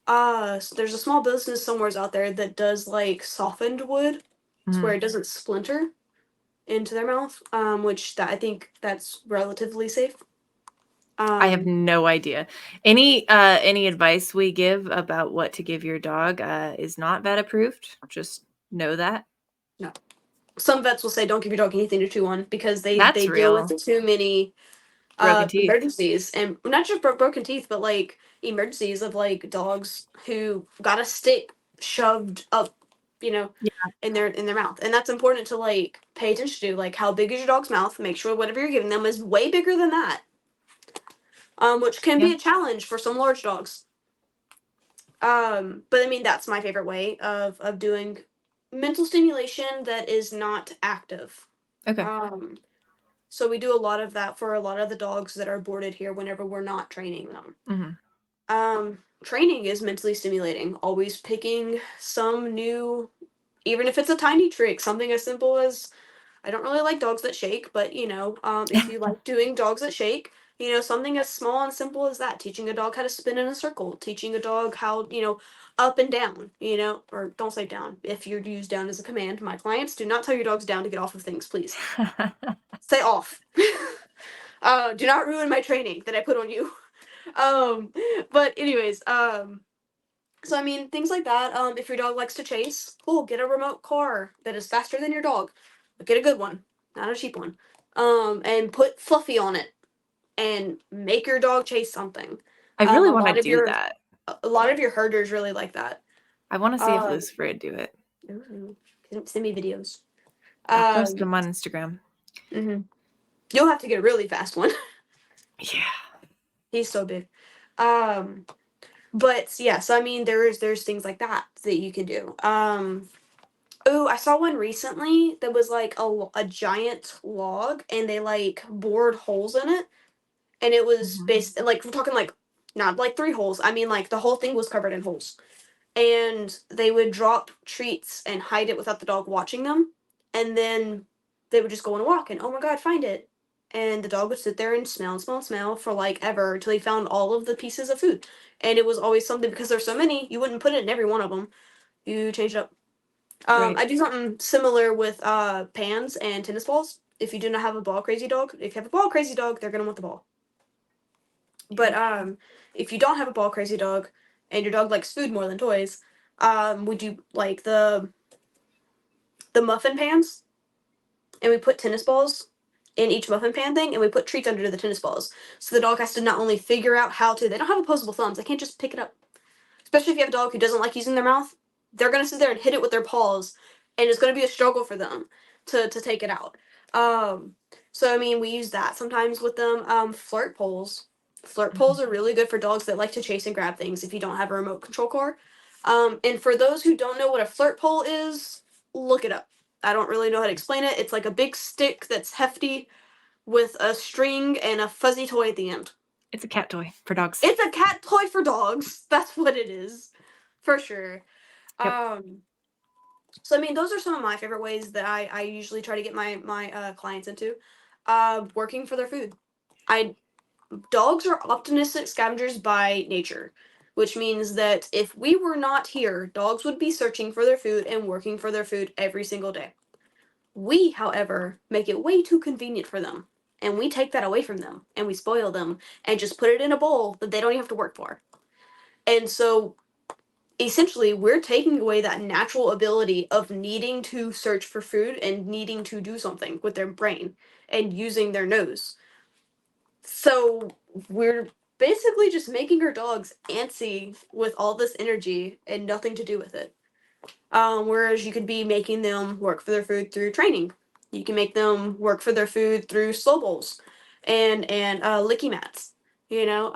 Speaker 2: there's a small business somewheres out there that does like softened wood, to where
Speaker 1: Mhm.
Speaker 2: it doesn't splinter into their mouth. Which that I think that's relatively safe.
Speaker 1: I have
Speaker 2: Um,
Speaker 1: no idea. Any advice we give about what to give your dog is not vet approved. Just know that.
Speaker 2: no. Some vets will say don't give your dog anything to chew on because they
Speaker 1: That's
Speaker 2: deal with
Speaker 1: real.
Speaker 2: too many
Speaker 1: Broken teeth.
Speaker 2: emergencies, and not just broken teeth, but like emergencies of like dogs who got a stick shoved up, you know,
Speaker 1: Yeah.
Speaker 2: in their mouth. And that's important to like pay attention to, like how big is your dog's mouth. Make sure whatever you're giving them is way bigger than that, which can
Speaker 1: Yeah.
Speaker 2: be a challenge for some large dogs. But I mean, that's my favorite way of doing mental stimulation that is not active.
Speaker 1: Okay.
Speaker 2: um so we do a lot of that for a lot of the dogs that are boarded here whenever we're not training them.
Speaker 1: Hmm.
Speaker 2: Training is mentally stimulating. Always picking some new, even if it's a tiny trick, something as simple as, I don't really like dogs that shake, but if you like doing dogs that shake, something as small and simple as that. Teaching a dog how to spin in a circle. Teaching a dog how, up and down, or don't say down. If you use down as a command, my clients, do not tell your dogs down to get off of things, please. Say off. Do not ruin my training that I put on you. Um, but anyways, so I mean things like that. If your dog likes to chase, cool, get a remote car that is faster than your dog. But get a good one, not a cheap one. And put Fluffy on it and make your dog chase something.
Speaker 1: I
Speaker 2: Um,
Speaker 1: really
Speaker 2: a
Speaker 1: want to
Speaker 2: lot of
Speaker 1: do
Speaker 2: your
Speaker 1: that.
Speaker 2: a lot of your herders really like that.
Speaker 1: I want to see if
Speaker 2: Um,
Speaker 1: Lucifer would do it.
Speaker 2: ooh, send me videos.
Speaker 1: I'll post
Speaker 2: Um,
Speaker 1: them on Instagram.
Speaker 2: mhm. You'll have to get a really fast one.
Speaker 1: Yeah.
Speaker 2: He's so big. Um, but yeah, so I mean, there's things like that you can do. Oh, I saw one recently that was like a giant log, and they like bored holes in it, and it was
Speaker 1: Mhm.
Speaker 2: based like we're talking like not like 3 holes. I mean like the whole thing was covered in holes, and they would drop treats and hide it without the dog watching them, and then they would just go on a walk and oh my god, find it, and the dog would sit there and smell and smell and smell for like ever until he found all of the pieces of food, and it was always something because there's so many you wouldn't put it in every one of them. You change it up.
Speaker 1: Right.
Speaker 2: I do something similar with pans and tennis balls. If you do not have a ball crazy dog, if you have a ball crazy dog, they're gonna want the ball. But
Speaker 1: Yep.
Speaker 2: if you don't have a ball crazy dog and your dog likes food more than toys, we do like the muffin pans, and we put tennis balls in each muffin pan thing, and we put treats under the tennis balls. So the dog has to not only figure out how to. They don't have opposable thumbs. They can't just pick it up. especially if you have a dog who doesn't like using their mouth, they're going to sit there and hit it with their paws, and it's going to be a struggle for them to take it out. So I mean, we use that sometimes with them. Flirt poles. Flirt poles are really good for dogs that like to chase and grab things if you don't have a remote control car. And for those who don't know what a flirt pole is, look it up. I don't really know how to explain it. It's like a big stick that's hefty with a string and a fuzzy toy at the end.
Speaker 1: It's a cat toy for dogs.
Speaker 2: It's a cat toy for dogs. That's what it is, for sure.
Speaker 1: Yep.
Speaker 2: So I mean, those are some of my favorite ways that I usually try to get my clients into. Working for their food. Dogs are opportunistic scavengers by nature, which means that if we were not here, dogs would be searching for their food and working for their food every single day. We, however, make it way too convenient for them, and we take that away from them, and we spoil them, and just put it in a bowl that they don't even have to work for. And so, essentially, we're taking away that natural ability of needing to search for food and needing to do something with their brain and using their nose. So, we're basically just making our dogs antsy with all this energy and nothing to do with it. Whereas you could be making them work for their food through training. You can make them work for their food through slow bowls and licky mats. You know,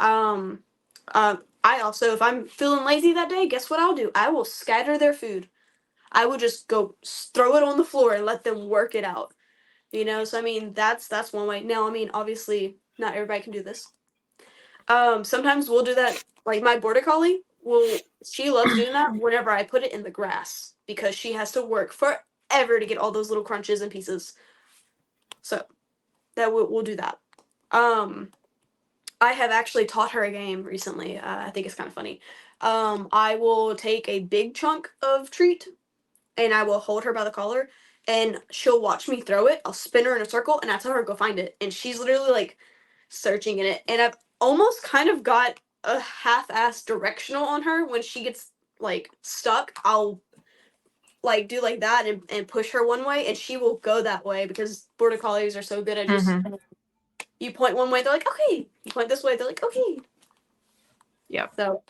Speaker 2: I also, if I'm feeling lazy that day, guess what I'll do? I will scatter their food. I will just go throw it on the floor and let them work it out. You know, so I mean that's one way. Now, I mean, obviously, not everybody can do this. Sometimes we'll do that. Like my border collie, she loves doing that whenever I put it in the grass because she has to work forever to get all those little crunches and pieces. So that we'll do that. I have actually taught her a game recently. I think it's kind of funny. I will take a big chunk of treat and I will hold her by the collar and she'll watch me throw it. I'll spin her in a circle and I tell her to go find it. And she's literally like searching in it. And I've almost kind of got a half-ass directional on her when she gets like stuck. I'll like do like that and push her one way and she will go that way because border collies are so good at just you point one way, they're like, okay. You point this way, they're like, okay.
Speaker 1: Yep.
Speaker 2: So,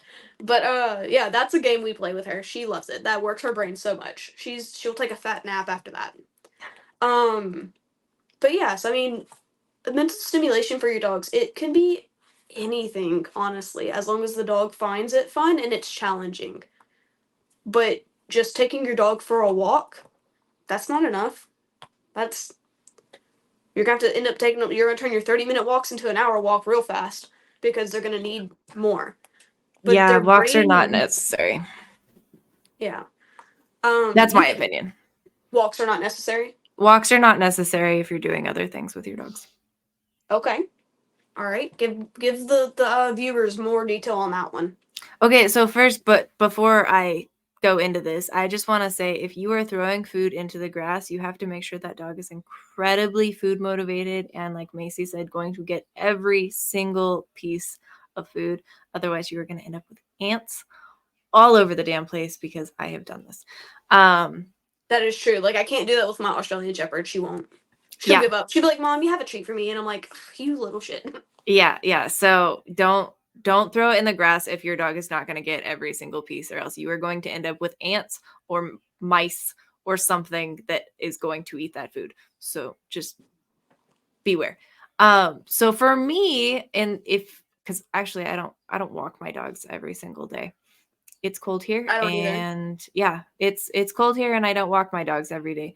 Speaker 2: but yeah, that's a game we play with her. She loves it. That works her brain so much. She'll take a fat nap after that. But yes, I mean, mental stimulation for your dogs. It can be anything, honestly, as long as the dog finds it fun and it's challenging. But just taking your dog for a walk, that's not enough. That's you're gonna have to end up taking them. You're gonna turn your 30-minute walks into an hour walk real fast because they're gonna need more. But
Speaker 1: Yeah,
Speaker 2: their
Speaker 1: walks are
Speaker 2: brain
Speaker 1: not necessary.
Speaker 2: Yeah.
Speaker 1: That's my opinion.
Speaker 2: Walks are not necessary?
Speaker 1: Walks are not necessary if you're doing other things with your dogs.
Speaker 2: Okay. All right. Give the viewers more detail on that one.
Speaker 1: Okay, so first, but before I go into this, I just want to say if you are throwing food into the grass, you have to make sure that dog is incredibly food motivated and, like Macey said, going to get every single piece of food. Otherwise, you are going to end up with ants all over the damn place because I have done this.
Speaker 2: That is true. Like, I can't do that with my Australian Shepherd. She won't. She'll give up. She'll be like, Mom, you have a treat for me. And I'm like, you little shit.
Speaker 1: Yeah. So don't throw it in the grass if your dog is not going to get every single piece, or else you are going to end up with ants or mice or something that is going to eat that food. So just beware. So for me, and because actually I don't walk my dogs every single day. It's cold here,
Speaker 2: I don't
Speaker 1: and yeah, it's cold here, and I don't walk my dogs every day.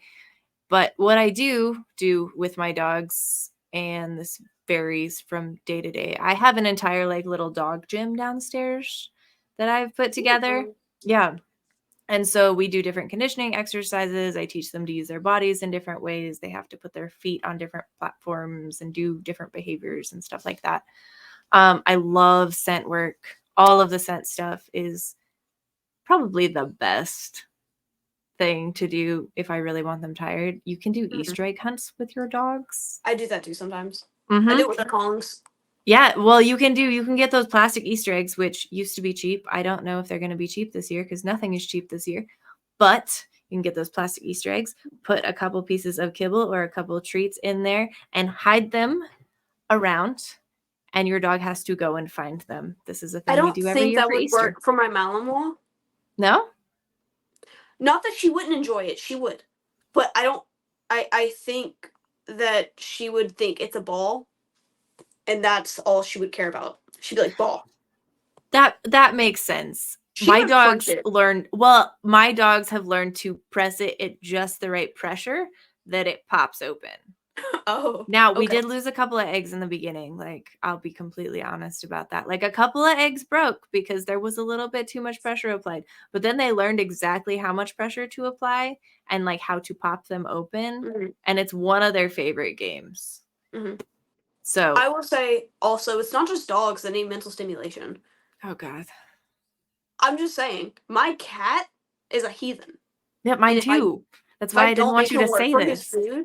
Speaker 1: But what I do with my dogs, and this varies from day to day, I have an entire like little dog gym downstairs that I've put together. Yeah. And so we do different conditioning exercises. I teach them to use their bodies in different ways. They have to put their feet on different platforms and do different behaviors and stuff like that. I love scent work. All of the scent stuff is probably the best thing to do if I really want them tired. You can do Easter egg hunts with your dogs.
Speaker 2: I do that too sometimes. I do it with the Kongs.
Speaker 1: Yeah, well, you can get those plastic Easter eggs, which used to be cheap. I don't know if they're going to be cheap this year because nothing is cheap this year. But you can get those plastic Easter eggs, put a couple pieces of kibble or a couple of treats in there, and hide them around. and your dog has to go and find them. This is a
Speaker 2: I
Speaker 1: thing we
Speaker 2: don't
Speaker 1: do every
Speaker 2: think
Speaker 1: year
Speaker 2: that
Speaker 1: for
Speaker 2: would
Speaker 1: Easter.
Speaker 2: work for my Malinois.
Speaker 1: No?
Speaker 2: Not that she wouldn't enjoy it, she would. But I don't I think that she would think it's a ball and that's all she would care about. She'd be like, ball.
Speaker 1: That makes sense.
Speaker 2: She
Speaker 1: My
Speaker 2: would punch
Speaker 1: dogs
Speaker 2: it.
Speaker 1: my dogs have learned to press it at just the right pressure that it pops open.
Speaker 2: Oh.
Speaker 1: Now, we
Speaker 2: Okay.
Speaker 1: did lose a couple of eggs in the beginning. Like, I'll be completely honest about that. Like, a couple of eggs broke because there was a little bit too much pressure applied. But then they learned exactly how much pressure to apply and like how to pop them open.
Speaker 2: Mm-hmm.
Speaker 1: And it's one of their favorite games.
Speaker 2: Mm-hmm.
Speaker 1: So
Speaker 2: I will say also, it's not just dogs that need mental stimulation.
Speaker 1: oh God.
Speaker 2: I'm just saying, my cat is a heathen.
Speaker 1: Yeah,
Speaker 2: And
Speaker 1: mine too. That's
Speaker 2: if
Speaker 1: why
Speaker 2: I
Speaker 1: I didn't
Speaker 2: don't
Speaker 1: want
Speaker 2: make
Speaker 1: you
Speaker 2: him
Speaker 1: to
Speaker 2: work
Speaker 1: say
Speaker 2: for his
Speaker 1: this.
Speaker 2: food,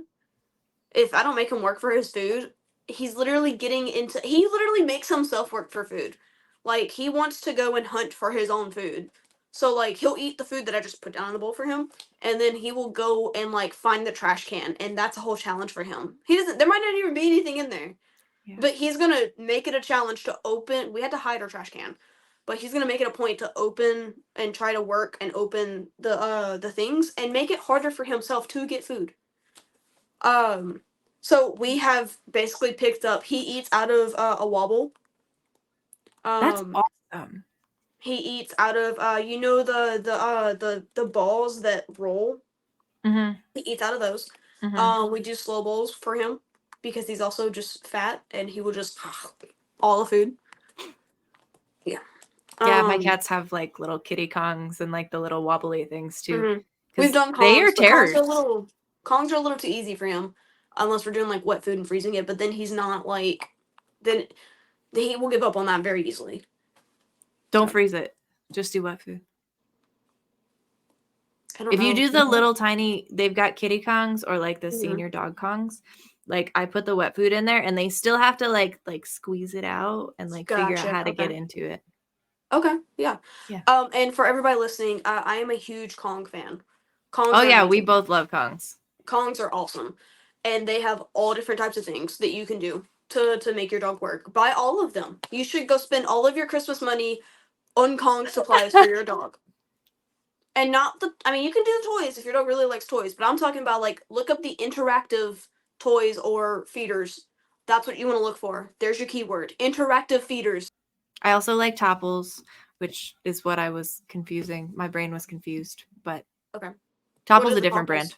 Speaker 2: if I don't make him work for his food, he's literally getting into he literally makes himself work for food. Like he wants to go and hunt for his own food. So like he'll eat the food that I just put down in the bowl for him, and then he will go and like find the trash can, and that's a whole challenge for him. He doesn't there might not even be anything in there.
Speaker 1: Yeah.
Speaker 2: But he's gonna make it a challenge to open we had to hide our trash can. But he's gonna make it a point to open and try to work and open the things and make it harder for himself to get food. So we have basically picked up. He eats out of a wobble.
Speaker 1: That's
Speaker 2: Um,
Speaker 1: awesome.
Speaker 2: he eats out of you know the balls that roll.
Speaker 1: Mm-hmm.
Speaker 2: He eats out of those.
Speaker 1: Mm-hmm.
Speaker 2: We do slow bowls for him because he's also just fat and he will just all the food. Yeah.
Speaker 1: Yeah, my
Speaker 2: Um.
Speaker 1: cats have like little kitty Kongs and like the little wobbly things too.
Speaker 2: Mhm. We've
Speaker 1: Because
Speaker 2: done
Speaker 1: they are
Speaker 2: Kongs, but
Speaker 1: terrors.
Speaker 2: Kongs are a little too easy for him, unless we're doing like wet food and freezing it. But then he's not like then he will give up on that very easily.
Speaker 1: Don't
Speaker 2: So.
Speaker 1: freeze it. Just do wet food.
Speaker 2: I don't
Speaker 1: If you
Speaker 2: know.
Speaker 1: do the little tiny, they've got kitty Kongs or like the
Speaker 2: Mhm.
Speaker 1: senior dog Kongs. Like I put the wet food in there and they still have to like squeeze it out and like figure out
Speaker 2: Gotcha.
Speaker 1: how to get
Speaker 2: Okay.
Speaker 1: into it.
Speaker 2: Okay. Yeah.
Speaker 1: Yeah.
Speaker 2: And for everybody listening, I am a huge Kong fan. Kongs
Speaker 1: Oh
Speaker 2: are
Speaker 1: yeah, we
Speaker 2: amazing.
Speaker 1: both love Kongs.
Speaker 2: Kongs are awesome, and they have all different types of things that you can do to make your dog work. Buy all of them. You should go spend all of your Christmas money on Kong supplies for your dog. And not the. I mean, you can do the toys if your dog really likes toys, but I'm talking about like look up the interactive toys or feeders. That's what you want to look for. There's your keyword: interactive feeders.
Speaker 1: I also like Topples, which is what I was confusing. My brain was confused, but
Speaker 2: Okay.
Speaker 1: Topple's a different brand.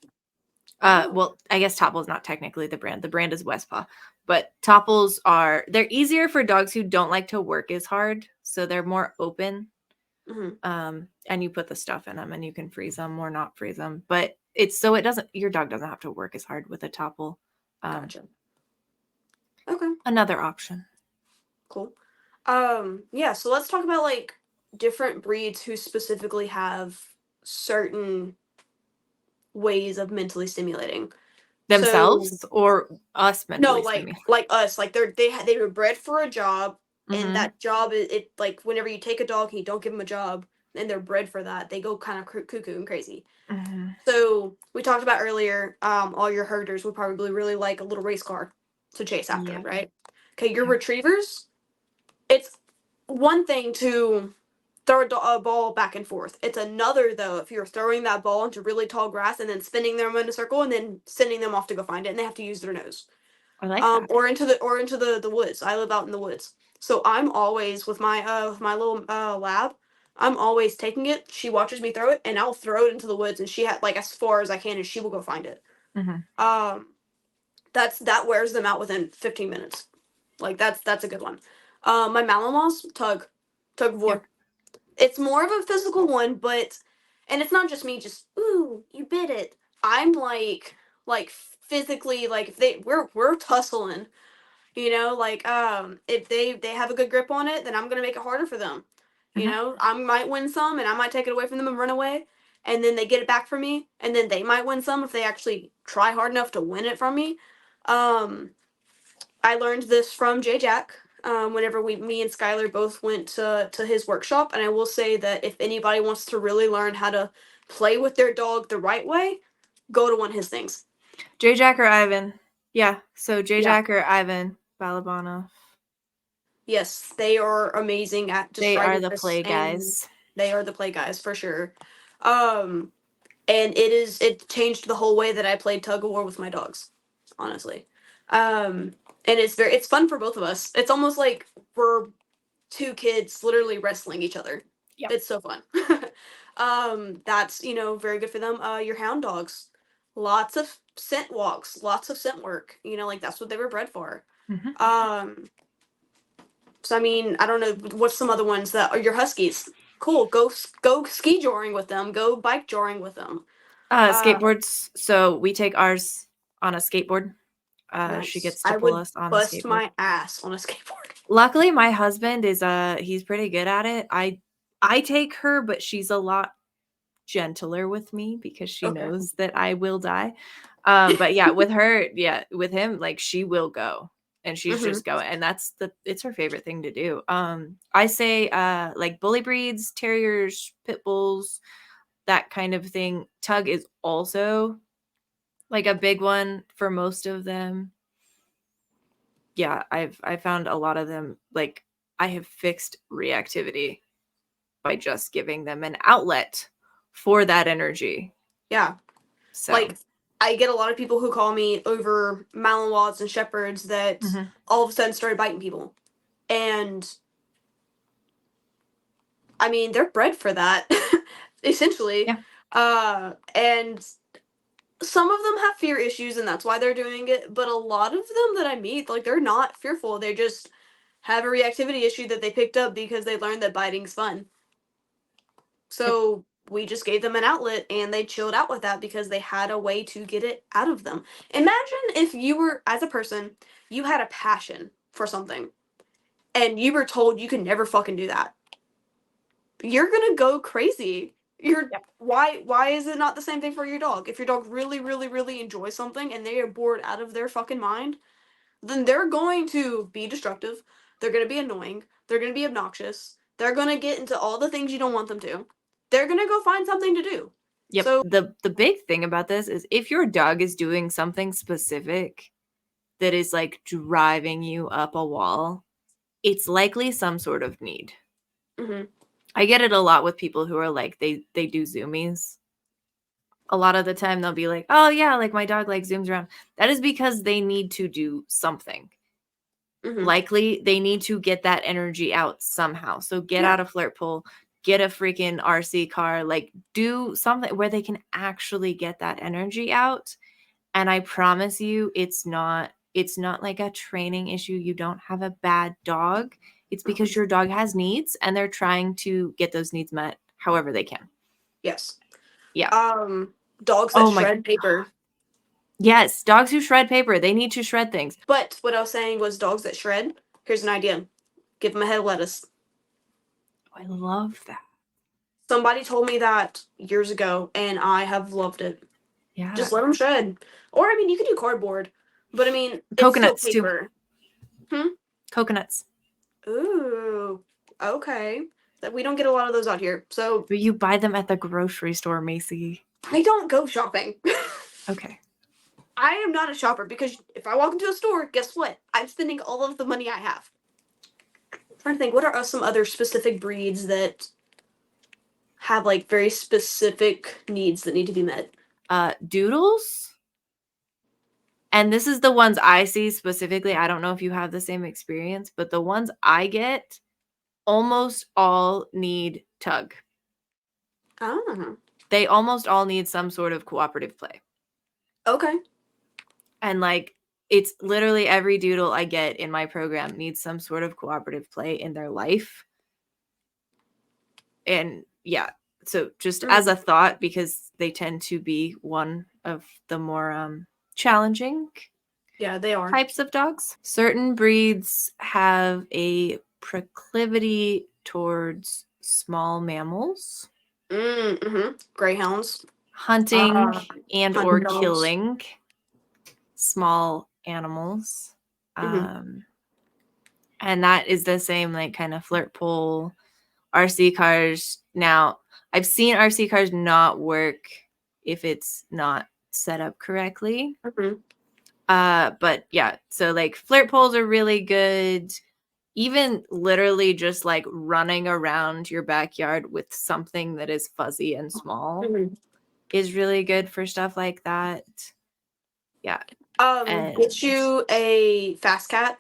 Speaker 2: Oh.
Speaker 1: Well, I guess Topple's not technically the brand. The brand is Westpaw, but Topples they're easier for dogs who don't like to work as hard, so they're more open.
Speaker 2: Mm-hmm.
Speaker 1: And you put the stuff in them, and you can freeze them or not freeze them. But your dog doesn't have to work as hard with a Topple.
Speaker 2: Gotcha. Okay.
Speaker 1: Another option.
Speaker 2: Cool. Yeah, so let's talk about like different breeds who specifically have certain ways of mentally stimulating.
Speaker 1: Themselves or us
Speaker 2: No,
Speaker 1: mentally
Speaker 2: like
Speaker 1: stimulating.
Speaker 2: like us, like they were bred for a job, and
Speaker 1: Mm-hmm.
Speaker 2: that job is it like whenever you take a dog and you don't give them a job, and they're bred for that, they go kind of cuckoo and crazy.
Speaker 1: Mm-hmm.
Speaker 2: So we talked about earlier, all your herders would probably really like a little race car to chase after,
Speaker 1: Yep.
Speaker 2: right? Okay, your
Speaker 1: Yep.
Speaker 2: retrievers, it's one thing to throw a ball back and forth. It's another though if you're throwing that ball into really tall grass and then spinning them in a circle and then sending them off to go find it, and they have to use their nose.
Speaker 1: I like that.
Speaker 2: Or into the woods. I live out in the woods, so I'm always with my little lab. I'm always taking it. She watches me throw it, and I'll throw it into the woods, and she had like as far as I can, and she will go find it.
Speaker 1: Mm-hmm.
Speaker 2: That wears them out within 15 minutes. Like that's a good one. My Malinois tug of war.
Speaker 1: Yep.
Speaker 2: It's more of a physical one, and it's not just me. Just ooh, you bit it. I'm like physically like if we're tussling. You know, like if they have a good grip on it, then I'm gonna make it harder for them. You
Speaker 1: Mm-hmm.
Speaker 2: know, I might win some, and I might take it away from them and run away, and then they get it back from me, and then they might win some if they actually try hard enough to win it from me. Um, I learned this from J Jack. Whenever me and Skyler both went to his workshop, and I will say that if anybody wants to really learn how to play with their dog the right way, go to one of his things.
Speaker 1: J Jack or Ivan? Yeah. So J
Speaker 2: Yeah.
Speaker 1: Jack or Ivan Balabanov.
Speaker 2: Yes, they are amazing at
Speaker 1: They are
Speaker 2: describing
Speaker 1: the
Speaker 2: this,
Speaker 1: play
Speaker 2: and
Speaker 1: guys.
Speaker 2: they are the play guys for sure. And it changed the whole way that I played tug of war with my dogs, honestly. And it's fun for both of us. It's almost like we're two kids literally wrestling each other.
Speaker 1: Yep.
Speaker 2: It's so fun. That's very good for them. Your hound dogs, lots of scent walks, lots of scent work. Like that's what they were bred for.
Speaker 1: Mm-hmm.
Speaker 2: So I mean, I don't know what's some other ones that are your huskies. Cool. Go ski joring with them. Go bike joring with them.
Speaker 1: Skateboards. So we take ours on a skateboard. She
Speaker 2: Nice.
Speaker 1: gets to
Speaker 2: I
Speaker 1: pull
Speaker 2: would
Speaker 1: us on a
Speaker 2: bust
Speaker 1: skateboard.
Speaker 2: my ass on a skateboard.
Speaker 1: Luckily, my husband is he's pretty good at it. I take her, but she's a lot gentler with me because she
Speaker 2: Okay.
Speaker 1: knows that I will die. But yeah, with her, yeah, with him, like she will go and she's
Speaker 2: Hmm.
Speaker 1: just going, and it's her favorite thing to do. I say like bully breeds, terriers, pit bulls, that kind of thing. Tug is also like a big one for most of them. Yeah, I found a lot of them, like I have fixed reactivity by just giving them an outlet for that energy.
Speaker 2: Yeah.
Speaker 1: So
Speaker 2: Like I get a lot of people who call me over Malinois and Shepherds that
Speaker 1: mhm.
Speaker 2: all of a sudden started biting people. And I mean, they're bred for that, essentially.
Speaker 1: Yeah.
Speaker 2: And some of them have fear issues and that's why they're doing it, but a lot of them that I meet, like they're not fearful. They just have a reactivity issue that they picked up because they learned that biting's fun.
Speaker 1: Yep.
Speaker 2: So we just gave them an outlet and they chilled out with that because they had a way to get it out of them. Imagine if you were, as a person, you had a passion for something and you were told you could never fucking do that. You're gonna go crazy.
Speaker 1: Yep.
Speaker 2: Why is it not the same thing for your dog? If your dog really, really, really enjoys something and they are bored out of their fucking mind, then they're going to be destructive. They're gonna be annoying. They're gonna be obnoxious. They're gonna get into all the things you don't want them to. They're gonna go find something to do.
Speaker 1: Yep.
Speaker 2: So
Speaker 1: The big thing about this is if your dog is doing something specific that is like driving you up a wall, it's likely some sort of need.
Speaker 2: mhm.
Speaker 1: I get it a lot with people who are like they do zoomies. A lot of the time they'll be like, "Oh yeah, like my dog like zooms around." That is because they need to do something.
Speaker 2: Mhm.
Speaker 1: Likely they need to get that energy out somehow. So get
Speaker 2: Yeah.
Speaker 1: out a flirt pole, get a freaking RC car, like do something where they can actually get that energy out. And I promise you it's not like a training issue. You don't have a bad dog. It's because
Speaker 2: Mhm.
Speaker 1: your dog has needs and they're trying to get those needs met however they can.
Speaker 2: Yes.
Speaker 1: Yeah.
Speaker 2: Dogs that
Speaker 1: Oh my
Speaker 2: shred paper.
Speaker 1: yes, dogs who shred paper, they need to shred things.
Speaker 2: But what I was saying was dogs that shred. Here's an idea. Give them a head of lettuce.
Speaker 1: I love that.
Speaker 2: Somebody told me that years ago, and I have loved it.
Speaker 1: Yeah.
Speaker 2: Just let them shred. Or, I mean, you can do cardboard, but I mean, it's still
Speaker 1: Coconuts too.
Speaker 2: paper. Hmm?
Speaker 1: Coconuts.
Speaker 2: Ooh, okay. That we don't get a lot of those out here. So,
Speaker 1: But you buy them at the grocery store, Macey.
Speaker 2: I don't go shopping.
Speaker 1: Okay.
Speaker 2: I am not a shopper because if I walk into a store, guess what? I'm spending all of the money I have. I'm trying to think, what are some other specific breeds that have like very specific needs that need to be met?
Speaker 1: Doodles. And this is the ones I see specifically. I don't know if you have the same experience, but the ones I get almost all need tug.
Speaker 2: Ah,
Speaker 1: They almost all need some sort of cooperative play.
Speaker 2: okay.
Speaker 1: And like it's literally every doodle I get in my program needs some sort of cooperative play in their life. And yeah, so just as a thought, because they tend to be one of the more challenging
Speaker 2: Yeah, they are.
Speaker 1: types of dogs. Certain breeds have a proclivity towards small mammals,
Speaker 2: Mm-hmm. Greyhounds.
Speaker 1: hunting and or
Speaker 2: Hunting dogs.
Speaker 1: killing small animals.
Speaker 2: Mm-hmm.
Speaker 1: And that is the same like kind of flirt pole, RC cars. Now, I've seen RC cars not work if it's not set up correctly.
Speaker 2: Mm-hmm.
Speaker 1: But yeah, so like flirt poles are really good. even literally just like running around your backyard with something that is fuzzy and small is really good for stuff like that. Yeah.
Speaker 2: Get you a fast cat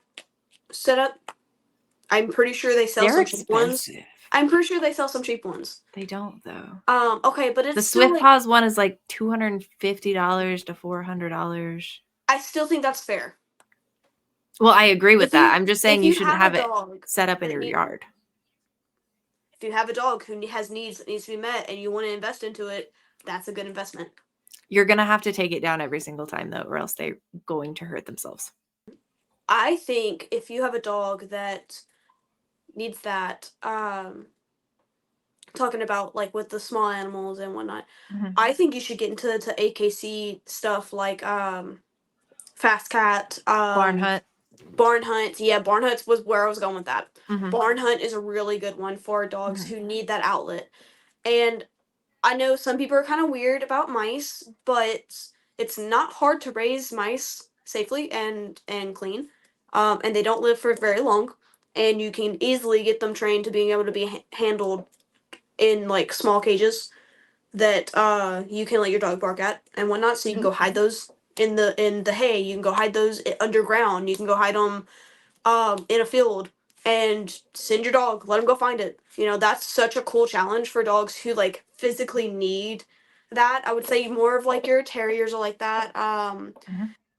Speaker 2: setup. I'm pretty sure they sell
Speaker 1: They're
Speaker 2: some cheap ones.
Speaker 1: expensive.
Speaker 2: I'm pretty sure they sell some cheap ones.
Speaker 1: They don't though.
Speaker 2: Okay, but it's
Speaker 1: The
Speaker 2: still
Speaker 1: Swift Paws one is like $250 to $400.
Speaker 2: I still think that's fair.
Speaker 1: Well, I agree with that. I'm just saying you shouldn't have it
Speaker 2: dog
Speaker 1: set up in your yard.
Speaker 2: If you have a dog who has needs that needs to be met and you want to invest into it, that's a good investment.
Speaker 1: You're going to have to take it down every single time though, or else they're going to hurt themselves.
Speaker 2: I think if you have a dog that needs that, talking about like with the small animals and whatnot, I think you should get into the AKC stuff like Fast Cat,
Speaker 1: Barn Hunt.
Speaker 2: Barn Hunt. Yeah, Barn Hunt was where I was going with that. Barn Hunt is a really good one for dogs who need that outlet. And I know some people are kind of weird about mice, but it's not hard to raise mice safely and clean. And they don't live for very long. And you can easily get them trained to being able to be handled in like small cages that you can let your dog bark at and whatnot. So you can go hide those in the hay. You can go hide those underground. You can go hide them in a field and send your dog. Let them go find it. You know, that's such a cool challenge for dogs who like physically need that. I would say more of like your terriers are like that.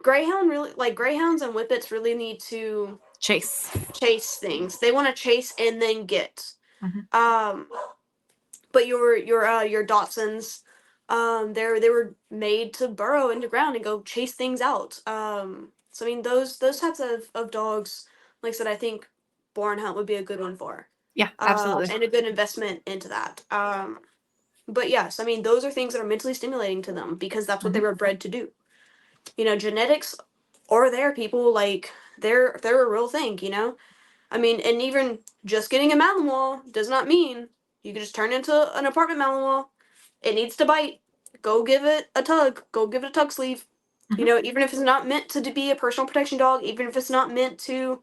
Speaker 2: Greyhounds and whippets really need to
Speaker 1: chase
Speaker 2: things. They want to chase and then get. But your Dachshunds, they were made to burrow into ground and go chase things out. So I mean those types of dogs, like I said, I think Barn Hunt would be a good one for.
Speaker 1: Yeah, absolutely.
Speaker 2: And a good investment into that. But yes, I mean those are things that are mentally stimulating to them because that's what they were bred to do. You know, genetics are there, people, like they're a real thing, you know? I mean, and even just getting a Malinois does not mean you can just turn into an apartment Malinois. It needs to bite. Go give it a tug. Go give it a tug sleeve. You know, even if it's not meant to be a personal protection dog, even if it's not meant to,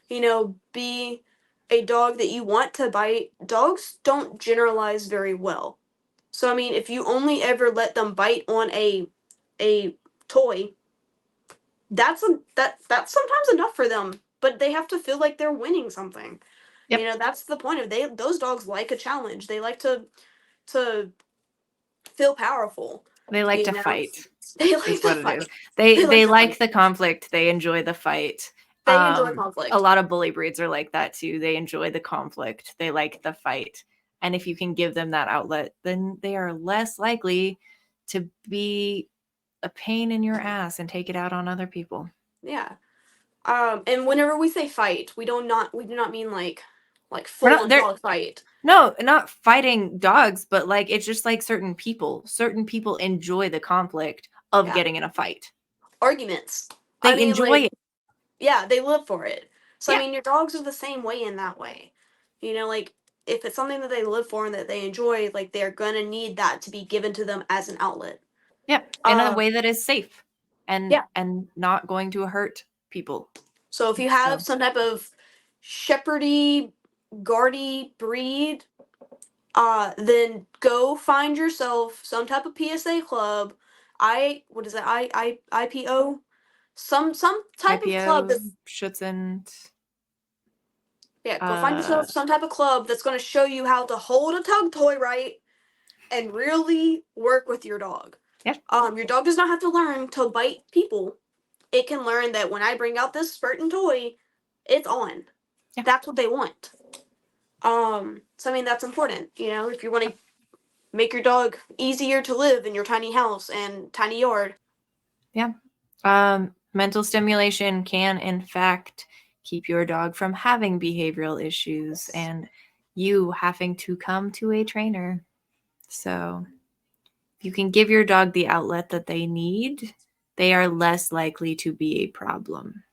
Speaker 2: you know, be a dog that you want to bite, dogs don't generalize very well. So I mean, if you only ever let them bite on a toy, that's that's sometimes enough for them. But they have to feel like they're winning something.
Speaker 1: Yep.
Speaker 2: You know, that's the point of those dogs like a challenge. They like to feel powerful.
Speaker 1: They like to fight.
Speaker 2: They like
Speaker 1: is
Speaker 2: to
Speaker 1: what
Speaker 2: fight.
Speaker 1: it is. They like the conflict. They enjoy the fight.
Speaker 2: They enjoy conflict.
Speaker 1: A lot of bully breeds are like that too. They enjoy the conflict. They like the fight. And if you can give them that outlet, then they are less likely to be a pain in your ass and take it out on other people.
Speaker 2: Yeah. And whenever we say fight, we do not mean like full on dog fight.
Speaker 1: No, not fighting dogs, but like it's just like certain people. Certain people enjoy the conflict of getting in a fight.
Speaker 2: Arguments.
Speaker 1: They enjoy it.
Speaker 2: Yeah, they live for it. So I mean, your dogs are the same way in that way. You know, like if it's something that they live for and that they enjoy, like they're gonna need that to be given to them as an outlet.
Speaker 1: Yeah, in a way that is safe and not going to hurt people.
Speaker 2: So if you have some type of shepherdy, guardy breed, then go find yourself some type of PSA club. What is it? IPO? Some type
Speaker 1: IPO,
Speaker 2: of club that
Speaker 1: Schutzend.
Speaker 2: Yeah, go find yourself some type of club that's going to show you how to hold a tug toy right and really work with your dog.
Speaker 1: Yeah.
Speaker 2: Your dog does not have to learn to bite people. It can learn that when I bring out this certain toy, it's on. Yeah. That's what they want. So I mean that's important. You know, if you want to make your dog easier to live in your tiny house and tiny yard.
Speaker 1: Yeah. Mental stimulation can in fact keep your dog from having behavioral issues and you having to come to a trainer. So if you can give your dog the outlet that they need, they are less likely to be a problem.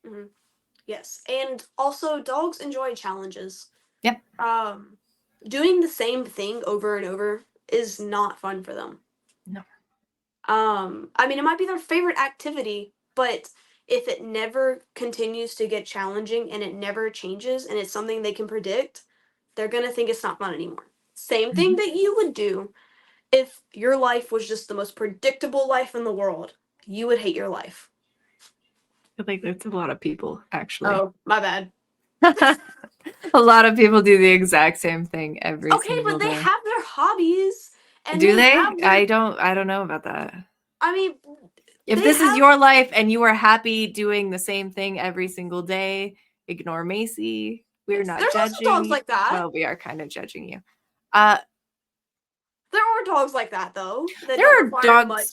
Speaker 2: Mm-hmm. Yes. And also dogs enjoy challenges.
Speaker 1: Yep.
Speaker 2: Doing the same thing over and over is not fun for them.
Speaker 1: No.
Speaker 2: I mean, it might be their favorite activity, but if it never continues to get challenging and it never changes and it's something they can predict, they're going to think it's not fun anymore. Same thing that you would do if your life was just the most predictable life in the world. You would hate your life.
Speaker 1: I think that's a lot of people, actually.
Speaker 2: Oh, my bad.
Speaker 1: A lot of people do the exact same thing every single
Speaker 2: Okay, but they
Speaker 1: day.
Speaker 2: have their hobbies. And
Speaker 1: Do they?
Speaker 2: have their,
Speaker 1: I don't know about that.
Speaker 2: I mean,
Speaker 1: if this is your life and you are happy doing the same thing every single day, ignore Macey. We're not
Speaker 2: there's
Speaker 1: judging.
Speaker 2: also dogs like that.
Speaker 1: Well, we are kind of judging you.
Speaker 2: There are dogs like that, though. That
Speaker 1: There
Speaker 2: don't
Speaker 1: are
Speaker 2: require
Speaker 1: dogs-
Speaker 2: much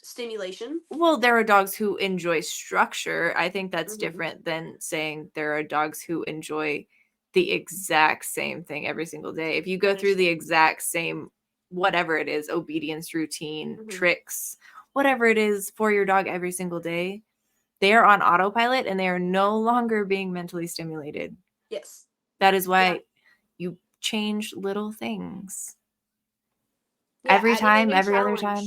Speaker 2: stimulation.
Speaker 1: Well, there are dogs who enjoy structure. I think that's different than saying there are dogs who enjoy the exact same thing every single day. If you go through the exact same, whatever it is, obedience routine, tricks, whatever it is for your dog every single day, they are on autopilot and they are no longer being mentally stimulated.
Speaker 2: Yes.
Speaker 1: That is why you change little things.
Speaker 2: Yeah,
Speaker 1: every time, every other time.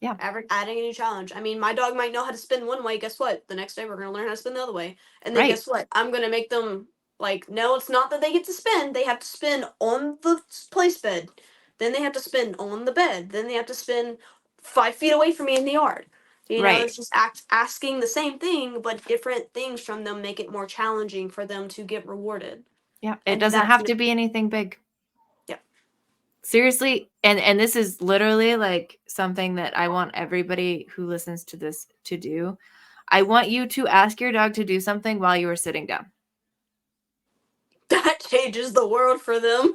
Speaker 1: Yeah.
Speaker 2: Adding a new challenge. I mean, my dog might know how to spin one way. Guess what? The next day we're going to learn how to spin the other way. And then guess what? I'm going to make them like, no, it's not that they get to spin. They have to spin on the place bed. Then they have to spin on the bed. Then they have to spin 5 feet away from me in the yard. You know, it's just asking the same thing, but different things from them make it more challenging for them to get rewarded.
Speaker 1: Yeah. It doesn't have to be anything big.
Speaker 2: Yeah.
Speaker 1: Seriously. And this is literally like something that I want everybody who listens to this to do. I want you to ask your dog to do something while you are sitting down.
Speaker 2: That changes the world for them.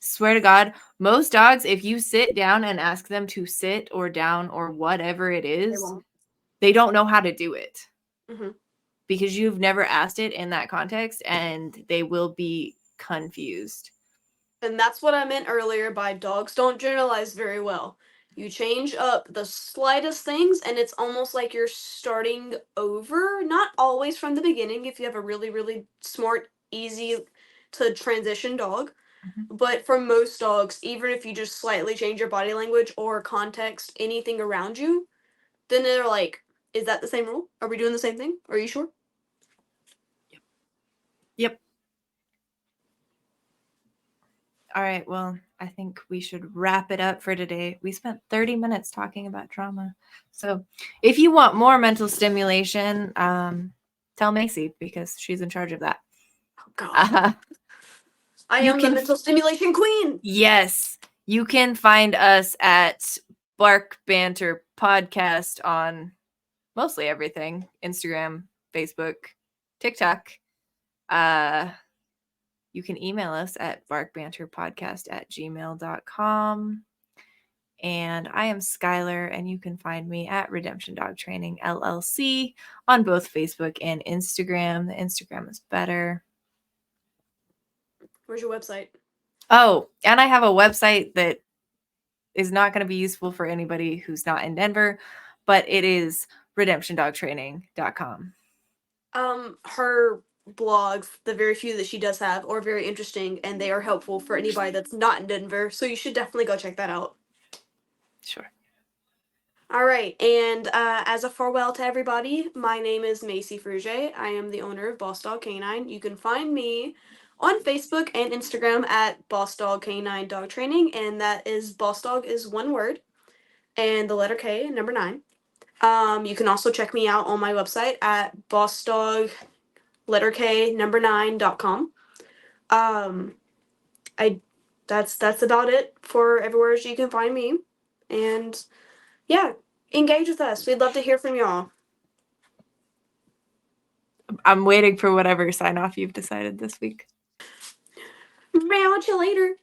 Speaker 1: Swear to God, most dogs, if you sit down and ask them to sit or down or whatever it is, they don't know how to do it. Because you've never asked it in that context and they will be confused.
Speaker 2: And that's what I meant earlier by dogs don't generalize very well. You change up the slightest things and it's almost like you're starting over. Not always from the beginning if you have a really, really smart, easy to transition dog. But for most dogs, even if you just slightly change your body language or context, anything around you, then they're like, is that the same rule? Are we doing the same thing? Are you sure?
Speaker 1: Yep. All right. Well, I think we should wrap it up for today. We spent 30 minutes talking about trauma. So if you want more mental stimulation, tell Macey because she's in charge of that.
Speaker 2: Oh, God. I am the mental stimulation queen.
Speaker 1: Yes. You can find us at Bark Banter Podcast on mostly everything. Instagram, Facebook, TikTok. You can email us at barkbanterpodcast@gmail.com. And I am Skyler, and you can find me at Redemption Dog Training LLC on both Facebook and Instagram. The Instagram is better.
Speaker 2: Where's your website?
Speaker 1: Oh, and I have a website that is not going to be useful for anybody who's not in Denver, but it is redemptiondogtraining.com.
Speaker 2: Her blogs, the very few that she does have, are very interesting, and they are helpful for anybody that's not in Denver, so you should definitely go check that out.
Speaker 1: Sure.
Speaker 2: All right, and as a farewell to everybody, my name is Macey Fruge. I am the owner of BossDog Canine. You can find me on Facebook and Instagram at BossDog Canine Dog Training, and that is BossDog is one word, and the letter K, number 9. You can also check me out on my website at BossDog letter K number 9.com. That's about it for everywhere you can find me. And yeah, engage with us. We'd love to hear from y'all.
Speaker 1: I'm waiting for whatever sign off you've decided this week.
Speaker 2: Watch you later.